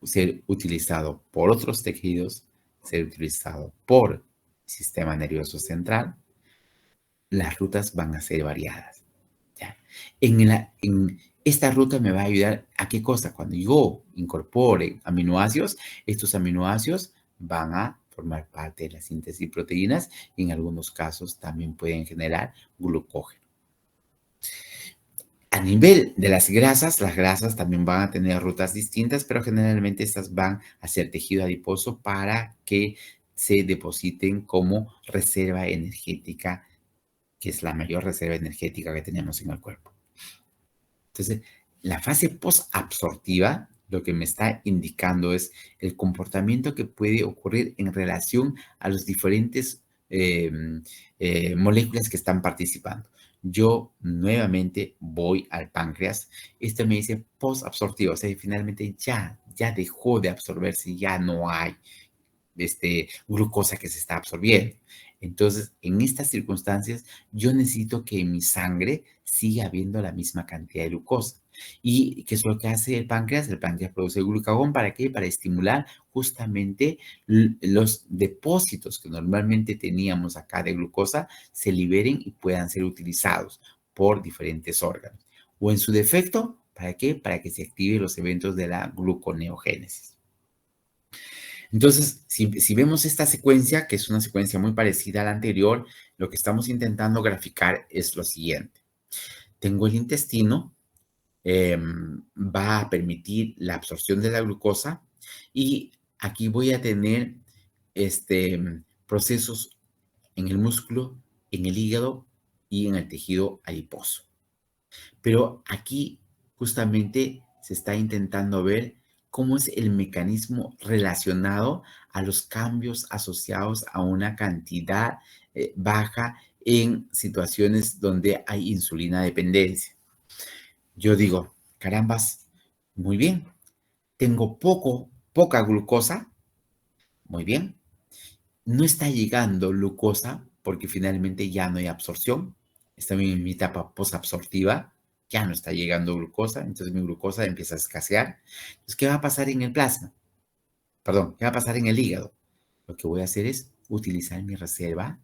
ser utilizado por otros tejidos, ser utilizado por el sistema nervioso central. Las rutas van a ser variadas. ¿Ya? En esta ruta me va a ayudar a qué cosa. Cuando yo incorpore aminoácidos, estos aminoácidos van a formar parte de la síntesis de proteínas y en algunos casos también pueden generar glucógeno. A nivel de las grasas también van a tener rutas distintas, pero generalmente estas van a ser tejido adiposo para que se depositen como reserva energética, que es la mayor reserva energética que tenemos en el cuerpo. Entonces, la fase posabsortiva lo que me está indicando es el comportamiento que puede ocurrir en relación a los diferentes moléculas que están participando. Yo nuevamente voy al páncreas. Esto me dice posabsortivo, o sea, finalmente ya dejó de absorberse, ya no hay glucosa que se está absorbiendo. Entonces, en estas circunstancias, yo necesito que en mi sangre siga habiendo la misma cantidad de glucosa. ¿Y qué es lo que hace el páncreas? El páncreas produce glucagón, ¿para qué? Para estimular justamente los depósitos que normalmente teníamos acá de glucosa se liberen y puedan ser utilizados por diferentes órganos. O en su defecto, ¿para qué? Para que se activen los eventos de la gluconeogénesis. Entonces, si vemos esta secuencia, que es una secuencia muy parecida a la anterior, lo que estamos intentando graficar es lo siguiente. Tengo el intestino, va a permitir la absorción de la glucosa y aquí voy a tener procesos en el músculo, en el hígado y en el tejido adiposo. Pero aquí justamente se está intentando ver cómo es el mecanismo relacionado a los cambios asociados a una cantidad baja en situaciones donde hay insulina dependencia. Yo digo, carambas, muy bien, tengo poca glucosa, muy bien, no está llegando glucosa porque finalmente ya no hay absorción, estoy en mi etapa posabsortiva, ya no está llegando glucosa, entonces mi glucosa empieza a escasear. Entonces, ¿qué va a pasar en el plasma? Perdón, ¿qué va a pasar en el hígado? Lo que voy a hacer es utilizar mi reserva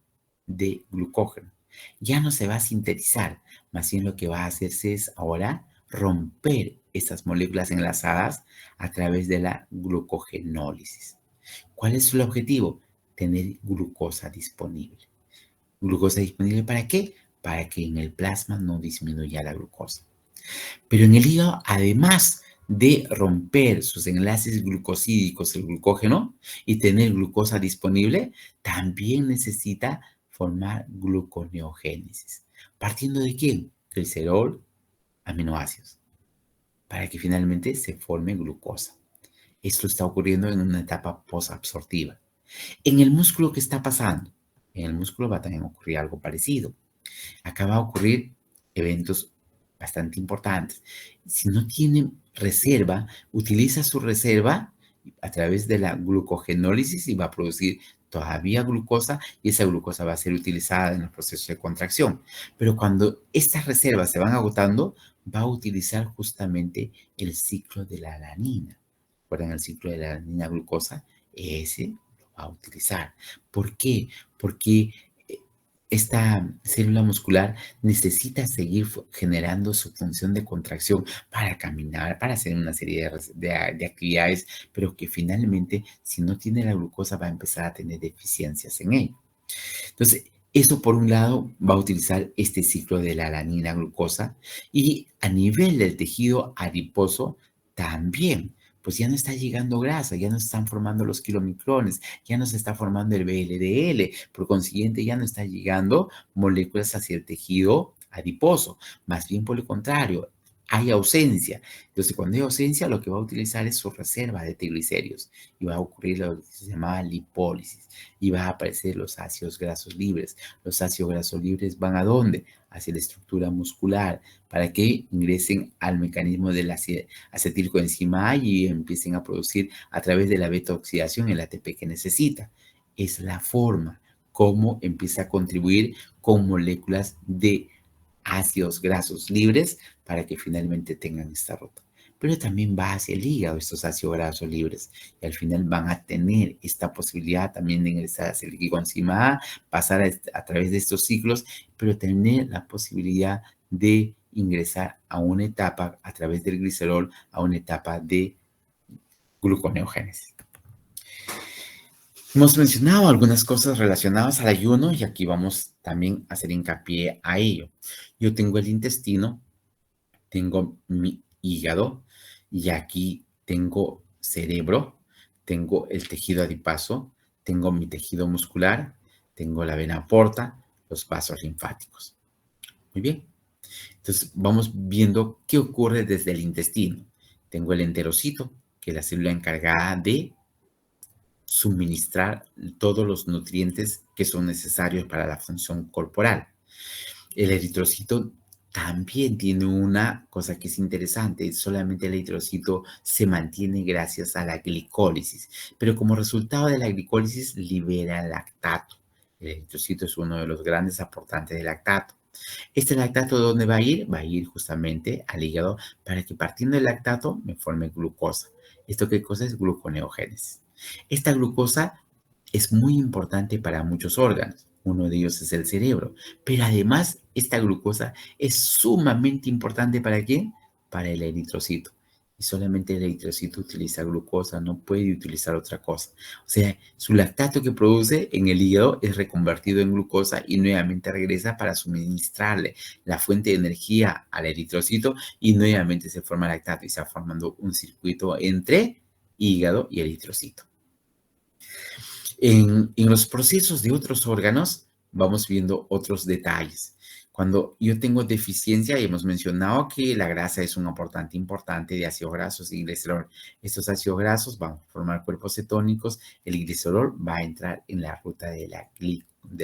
de glucógeno. Ya no se va a sintetizar, más bien lo que va a hacerse es ahora romper estas moléculas enlazadas a través de la glucogenólisis. ¿Cuál es el objetivo? Tener glucosa disponible. ¿Glucosa disponible para qué? Para que en el plasma no disminuya la glucosa. Pero en el hígado, además de romper sus enlaces glucosídicos, el glucógeno, y tener glucosa disponible, también necesita formar gluconeogénesis. ¿Partiendo de quién? Glicerol, aminoácidos, para que finalmente se forme glucosa. Esto está ocurriendo en una etapa posabsortiva. En el músculo, ¿qué está pasando? En el músculo va también a ocurrir algo parecido. Acá va a ocurrir eventos bastante importantes. Si no tiene reserva, utiliza su reserva a través de la glucogenólisis y va a producir todavía glucosa y esa glucosa va a ser utilizada en el proceso de contracción. Pero cuando estas reservas se van agotando, va a utilizar justamente el ciclo de la alanina. ¿Recuerdan el ciclo de la alanina glucosa? Ese lo va a utilizar. ¿Por qué? Porque esta célula muscular necesita seguir generando su función de contracción para caminar, para hacer una serie de actividades, pero que finalmente, si no tiene la glucosa, va a empezar a tener deficiencias en ella. Entonces, eso por un lado va a utilizar este ciclo de la alanina glucosa y a nivel del tejido adiposo también, pues ya no está llegando grasa, ya no se están formando los kilomicrones, ya no se está formando el VLDL, por consiguiente ya no está llegando moléculas hacia el tejido adiposo, más bien por el contrario, hay ausencia. Entonces, cuando hay ausencia, lo que va a utilizar es su reserva de triglicéridos y va a ocurrir lo que se llama lipólisis y va a aparecer los ácidos grasos libres. Los ácidos grasos libres van ¿a dónde? Hacia la estructura muscular para que ingresen al mecanismo de la acetilcoenzima A y empiecen a producir a través de la beta-oxidación el ATP que necesita. Es la forma como empieza a contribuir con moléculas de ácidos grasos libres para que finalmente tengan esta ruta. Pero también va hacia el hígado estos ácidos grasos libres y al final van a tener esta posibilidad también de ingresar hacia el coenzima A, pasar a través de estos ciclos, pero tener la posibilidad de ingresar a una etapa a través del glicerol, a una etapa de gluconeogénesis. Hemos mencionado algunas cosas relacionadas al ayuno y aquí vamos también a hacer hincapié a ello. Yo tengo el intestino, tengo mi hígado y aquí tengo cerebro, tengo el tejido adiposo, tengo mi tejido muscular, tengo la vena porta, los vasos linfáticos. Muy bien. Entonces vamos viendo qué ocurre desde el intestino. Tengo el enterocito, que es la célula encargada de suministrar todos los nutrientes que son necesarios para la función corporal. El eritrocito también tiene una cosa que es interesante, solamente el eritrocito se mantiene gracias a la glicólisis, pero como resultado de la glicólisis libera lactato. El eritrocito es uno de los grandes aportantes de lactato. ¿Este lactato dónde va a ir? Va a ir justamente al hígado para que partiendo del lactato me forme glucosa. ¿Esto qué cosa es? Gluconeogénesis. Esta glucosa es muy importante para muchos órganos. Uno de ellos es el cerebro. Pero además, esta glucosa es sumamente importante ¿para quién? Para el eritrocito. Y solamente el eritrocito utiliza glucosa, no puede utilizar otra cosa. O sea, su lactato que produce en el hígado es reconvertido en glucosa y nuevamente regresa para suministrarle la fuente de energía al eritrocito y nuevamente se forma lactato y se va formando un circuito entre hígado y eritrocito. En los procesos de otros órganos vamos viendo otros detalles. Cuando yo tengo deficiencia, hemos mencionado que la grasa es un aportante importante de ácidos grasos y glicerol. Estos ácidos grasos van a formar cuerpos cetónicos, el glicerol va a entrar en la ruta de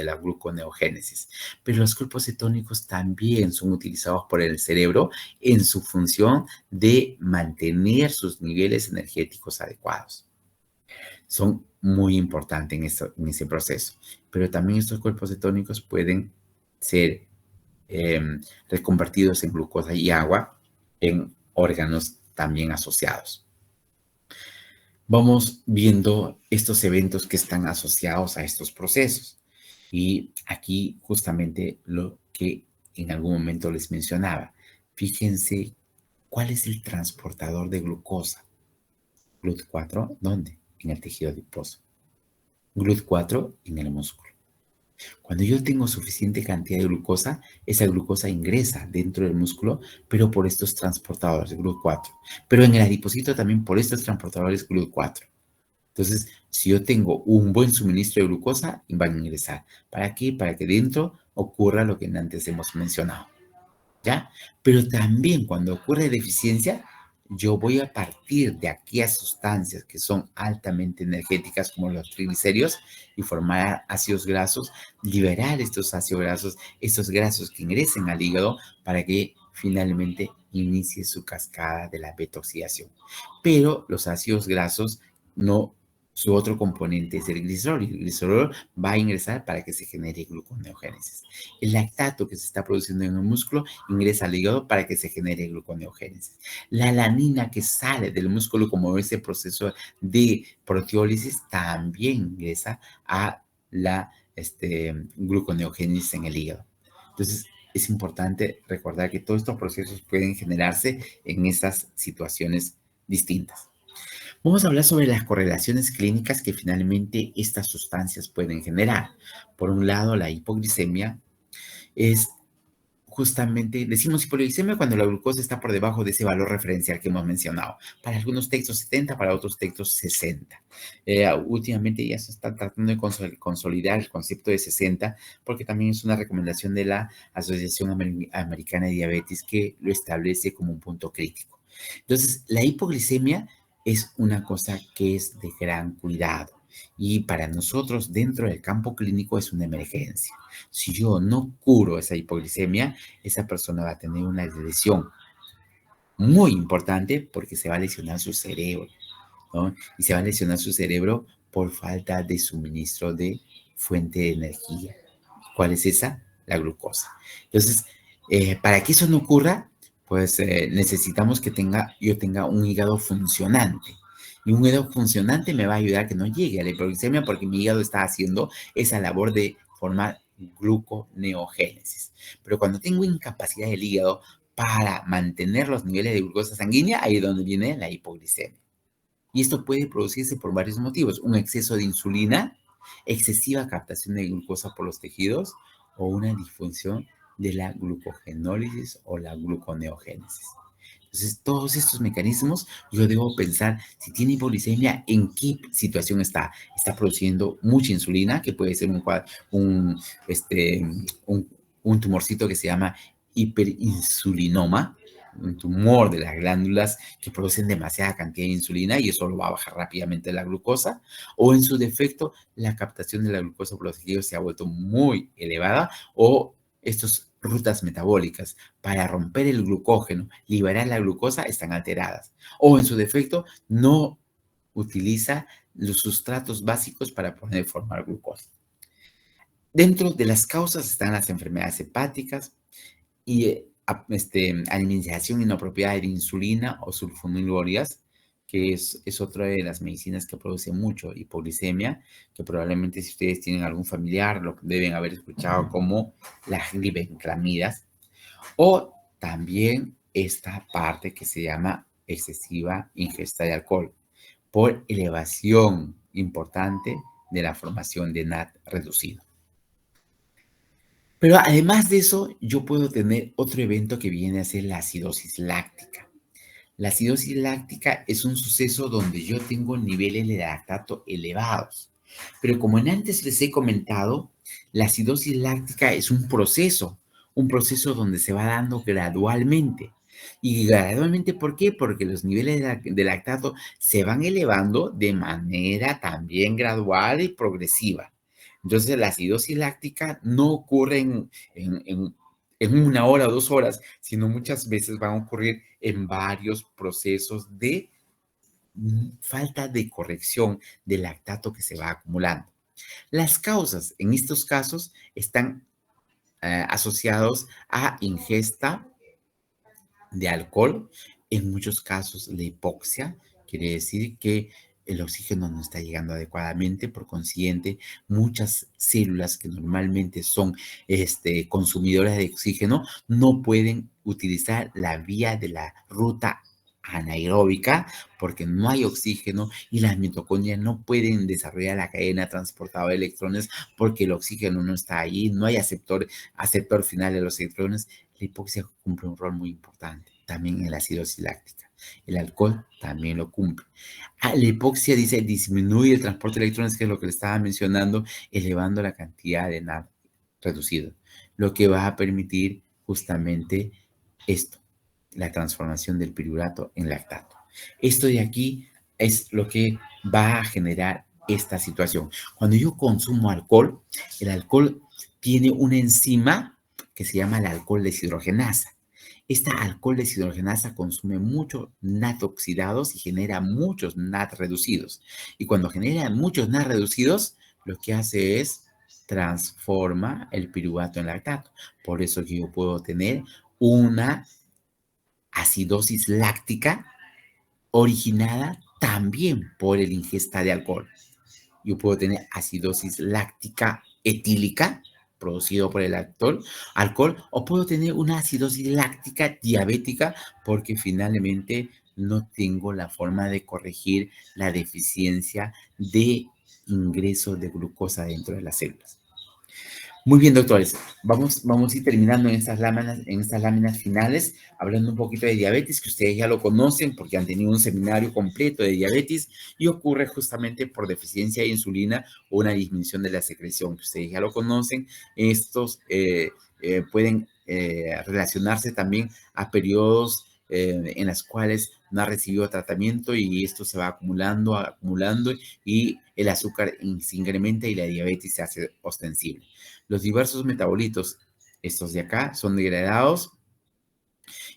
la gluconeogénesis. Pero los cuerpos cetónicos también son utilizados por el cerebro en su función de mantener sus niveles energéticos adecuados. Son muy importantes en ese proceso. Pero también estos cuerpos cetónicos pueden ser reconvertidos en glucosa y agua en órganos también asociados. Vamos viendo estos eventos que están asociados a estos procesos. Y aquí justamente lo que en algún momento les mencionaba. Fíjense cuál es el transportador de glucosa. GLUT4, ¿dónde? En el tejido adiposo. GLUT4 en el músculo. Cuando yo tengo suficiente cantidad de glucosa, esa glucosa ingresa dentro del músculo, pero por estos transportadores GLUT4. Pero en el adipocito también por estos transportadores GLUT4. Entonces, si yo tengo un buen suministro de glucosa, van a ingresar. ¿Para qué? Para que dentro ocurra lo que antes hemos mencionado. ¿Ya? Pero también cuando ocurre deficiencia, yo voy a partir de aquellas sustancias que son altamente energéticas como los triglicéridos y formar ácidos grasos, liberar estos grasos que ingresen al hígado para que finalmente inicie su cascada de la beta-oxidación. Pero los ácidos grasos no, su otro componente es el glicerol y el glicerol va a ingresar para que se genere gluconeogénesis. El lactato que se está produciendo en el músculo ingresa al hígado para que se genere gluconeogénesis. La alanina que sale del músculo como ese proceso de proteólisis también ingresa a la gluconeogénesis en el hígado. Entonces, es importante recordar que todos estos procesos pueden generarse en esas situaciones distintas. Vamos a hablar sobre las correlaciones clínicas que finalmente estas sustancias pueden generar. Por un lado, la hipoglicemia es justamente, decimos hipoglicemia cuando la glucosa está por debajo de ese valor referencial que hemos mencionado. Para algunos textos 70, para otros textos 60. Últimamente ya se está tratando de consolidar el concepto de 60 porque también es una recomendación de la Asociación Americana de Diabetes que lo establece como un punto crítico. Entonces, la hipoglicemia es una cosa que es de gran cuidado y para nosotros dentro del campo clínico es una emergencia. Si yo no curo esa hipoglicemia, esa persona va a tener una lesión muy importante porque se va a lesionar su cerebro, ¿no? Y se va a lesionar su cerebro por falta de suministro de fuente de energía. ¿Cuál es esa? La glucosa. Entonces, para que eso no ocurra, pues necesitamos que yo tenga un hígado funcionante. Y un hígado funcionante me va a ayudar a que no llegue a la hipoglicemia porque mi hígado está haciendo esa labor de formar gluconeogénesis. Pero cuando tengo incapacidad del hígado para mantener los niveles de glucosa sanguínea, ahí es donde viene la hipoglicemia. Y esto puede producirse por varios motivos. Un exceso de insulina, excesiva captación de glucosa por los tejidos o una disfunción de la glucogenólisis o la gluconeogénesis. Entonces, todos estos mecanismos, yo debo pensar si tiene hipoglicemia, en qué situación está. Está produciendo mucha insulina, que puede ser un, este, un, un tumorcito que se llama hiperinsulinoma, un tumor de las glándulas que producen demasiada cantidad de insulina y eso lo va a bajar rápidamente la glucosa, o en su defecto, la captación de la glucosa por los tejidos se ha vuelto muy elevada, o estas rutas metabólicas para romper el glucógeno, liberar la glucosa, están alteradas. O en su defecto, no utiliza los sustratos básicos para poder formar glucosa. Dentro de las causas están las enfermedades hepáticas, y alimentación inapropiada de insulina o sulfonilurias, que es otra de las medicinas que produce mucho hipoglicemia, que probablemente si ustedes tienen algún familiar lo deben haber escuchado como las glibenclamidas, o también esta parte que se llama excesiva ingesta de alcohol por elevación importante de la formación de NAT reducido. Pero además de eso, yo puedo tener otro evento que viene a ser la acidosis láctica. La acidosis láctica es un suceso donde yo tengo niveles de lactato elevados. Pero como antes les he comentado, la acidosis láctica es un proceso donde se va dando gradualmente. Y gradualmente, ¿por qué? Porque los niveles de lactato se van elevando de manera también gradual y progresiva. Entonces, la acidosis láctica no ocurre en 1 hora o 2 horas, sino muchas veces van a ocurrir en varios procesos de falta de corrección del lactato que se va acumulando. Las causas en estos casos están asociados a ingesta de alcohol, en muchos casos la hipoxia, quiere decir que el oxígeno no está llegando adecuadamente, por consiguiente, muchas células que normalmente son consumidoras de oxígeno no pueden utilizar la vía de la ruta anaeróbica porque no hay oxígeno y las mitocondrias no pueden desarrollar la cadena transportadora de electrones porque el oxígeno no está allí, no hay aceptor final de los electrones. La hipoxia cumple un rol muy importante también en la acidosis láctica. El alcohol también lo cumple. La hipoxia dice disminuye el transporte de electrones, que es lo que le estaba mencionando, elevando la cantidad de NAD reducido, lo que va a permitir justamente esto, la transformación del pirurato en lactato. Esto de aquí es lo que va a generar esta situación. Cuando yo consumo alcohol, el alcohol tiene una enzima que se llama la alcohol deshidrogenasa. Esta alcohol deshidrogenasa consume muchos NAT oxidados y genera muchos NAT reducidos. Y cuando genera muchos NAT reducidos, lo que hace es transforma el piruvato en lactato. Por eso que yo puedo tener una acidosis láctica originada también por el ingesta de alcohol. Yo puedo tener acidosis láctica etílica producido por el alcohol, o puedo tener una acidosis láctica diabética porque finalmente no tengo la forma de corregir la deficiencia de ingreso de glucosa dentro de las células. Muy bien, doctores. Vamos a ir terminando en estas láminas finales, hablando un poquito de diabetes, que ustedes ya lo conocen porque han tenido un seminario completo de diabetes y ocurre justamente por deficiencia de insulina o una disminución de la secreción, que ustedes ya lo conocen. Estos pueden relacionarse también a periodos en los cuales no ha recibido tratamiento y esto se va acumulando, acumulando y el azúcar se incrementa y la diabetes se hace ostensible. Los diversos metabolitos, estos de acá, son degradados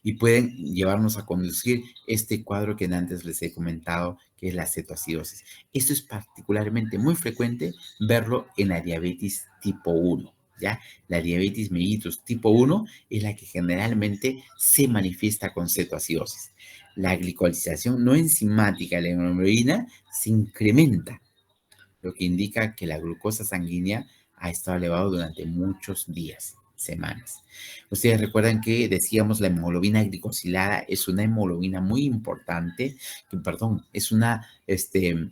y pueden llevarnos a conducir este cuadro que antes les he comentado, que es la cetoacidosis. Esto es particularmente muy frecuente verlo en la diabetes tipo 1. ¿Ya? La diabetes mellitus tipo 1 es la que generalmente se manifiesta con cetoacidosis. La glicolización no enzimática de la hemoglobina se incrementa, lo que indica que la glucosa sanguínea ha estado elevado durante muchos días, semanas. Ustedes recuerdan que decíamos la hemoglobina glicosilada es una hemoglobina muy importante, es una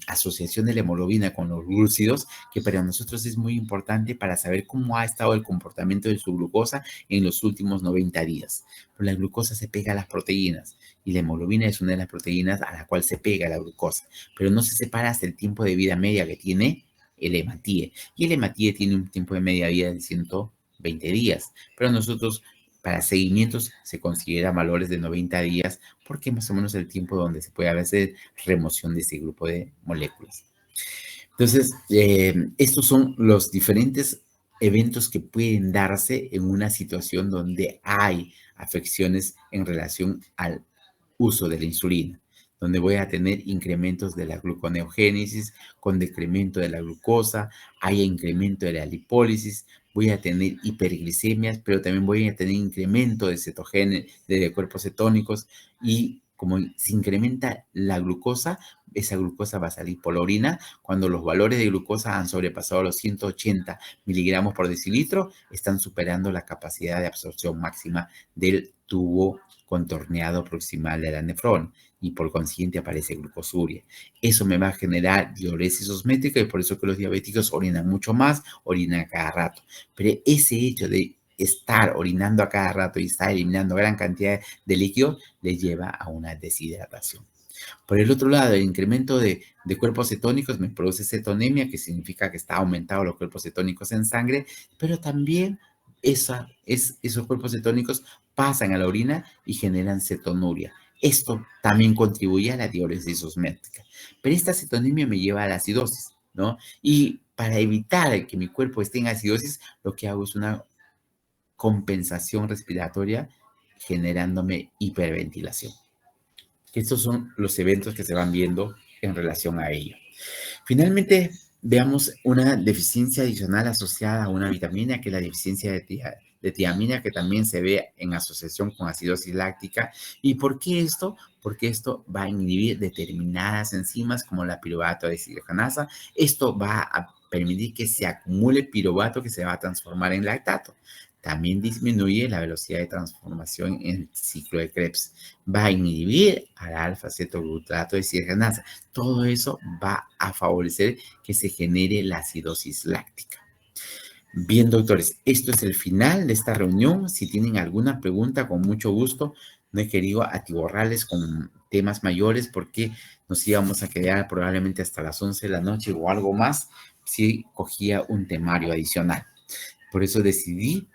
asociación de la hemoglobina con los glúcidos que para nosotros es muy importante para saber cómo ha estado el comportamiento de su glucosa en los últimos 90 días. Pero la glucosa se pega a las proteínas y la hemoglobina es una de las proteínas a la cual se pega la glucosa, pero no se separa hasta el tiempo de vida media que tiene el hematíe. Y el hematíe tiene un tiempo de media vida de 120 días, pero nosotros para seguimientos se considera valores de 90 días porque es más o menos el tiempo donde se puede hacer remoción de ese grupo de moléculas. Entonces, estos son los diferentes eventos que pueden darse en una situación donde hay afecciones en relación al uso de la insulina, donde voy a tener incrementos de la gluconeogénesis con decremento de la glucosa, hay incremento de la lipólisis, voy a tener hiperglicemias, pero también voy a tener incremento de de cuerpos cetónicos y como se incrementa la glucosa, esa glucosa va a salir por la orina. Cuando los valores de glucosa han sobrepasado los 180 miligramos por decilitro, están superando la capacidad de absorción máxima del tubo contorneado proximal de la nefrón y por consiguiente aparece glucosuria. Eso me va a generar diuresis osmétrica y por eso que los diabéticos orinan mucho más, orinan a cada rato. Pero ese hecho de estar orinando a cada rato y estar eliminando gran cantidad de líquido les lleva a una deshidratación. Por el otro lado, el incremento de cuerpos cetónicos me produce cetonemia, que significa que está aumentado los cuerpos cetónicos en sangre, pero también esos cuerpos cetónicos pasan a la orina y generan cetonuria. Esto también contribuye a la diuresis osmétrica. Pero esta cetonemia me lleva a la acidosis, ¿no? Y para evitar que mi cuerpo esté en acidosis, lo que hago es una compensación respiratoria generándome hiperventilación. Estos son los eventos que se van viendo en relación a ello. Finalmente, veamos una deficiencia adicional asociada a una vitamina, que es la deficiencia de tiamina, que también se ve en asociación con acidosis láctica. ¿Y por qué esto? Porque esto va a inhibir determinadas enzimas como la piruvato deshidrogenasa. Esto va a permitir que se acumule piruvato que se va a transformar en lactato. También disminuye la velocidad de transformación en el ciclo de Krebs. Va a inhibir al alfa-cetoglutarato deshidrogenasa. Todo eso va a favorecer que se genere la acidosis láctica. Bien, doctores, esto es el final de esta reunión. Si tienen alguna pregunta, con mucho gusto. No he querido atiborrarles con temas mayores porque nos íbamos a quedar probablemente hasta las 11 de la noche o algo más si cogía un temario adicional. Por eso decidí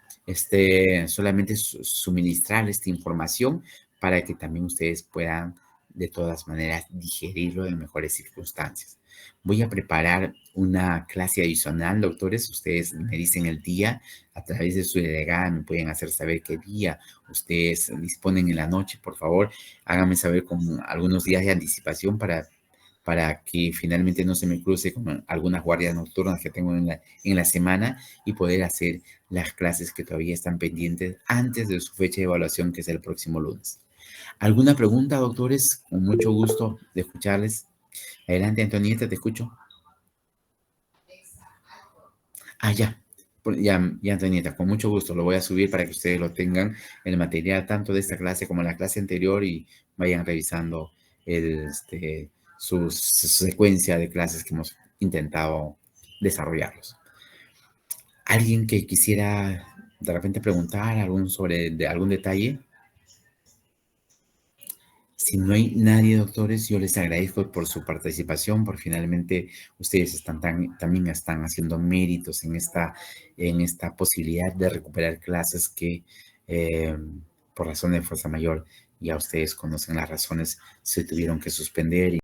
solamente suministrar esta información para que también ustedes puedan de todas maneras digerirlo en mejores circunstancias. Voy a preparar una clase adicional, doctores. Ustedes me dicen el día, a través de su delegada me pueden hacer saber qué día ustedes disponen en la noche. Por favor, háganme saber con algunos días de anticipación para que finalmente no se me cruce con algunas guardias nocturnas que tengo en la semana y poder hacer las clases que todavía están pendientes antes de su fecha de evaluación, que es el próximo lunes. ¿Alguna pregunta, doctores? Con mucho gusto de escucharles. Adelante, Antonieta, te escucho. Ya. Ya, Antonieta, con mucho gusto. Lo voy a subir para que ustedes lo tengan, el material tanto de esta clase como la clase anterior, y vayan revisando su secuencia de clases que hemos intentado desarrollarlos. ¿Alguien que quisiera de repente preguntar algún detalle? Si no hay nadie, doctores, yo les agradezco por su participación, porque finalmente ustedes también están haciendo méritos en esta posibilidad de recuperar clases que por razón de fuerza mayor, ya ustedes conocen las razones, se tuvieron que suspender.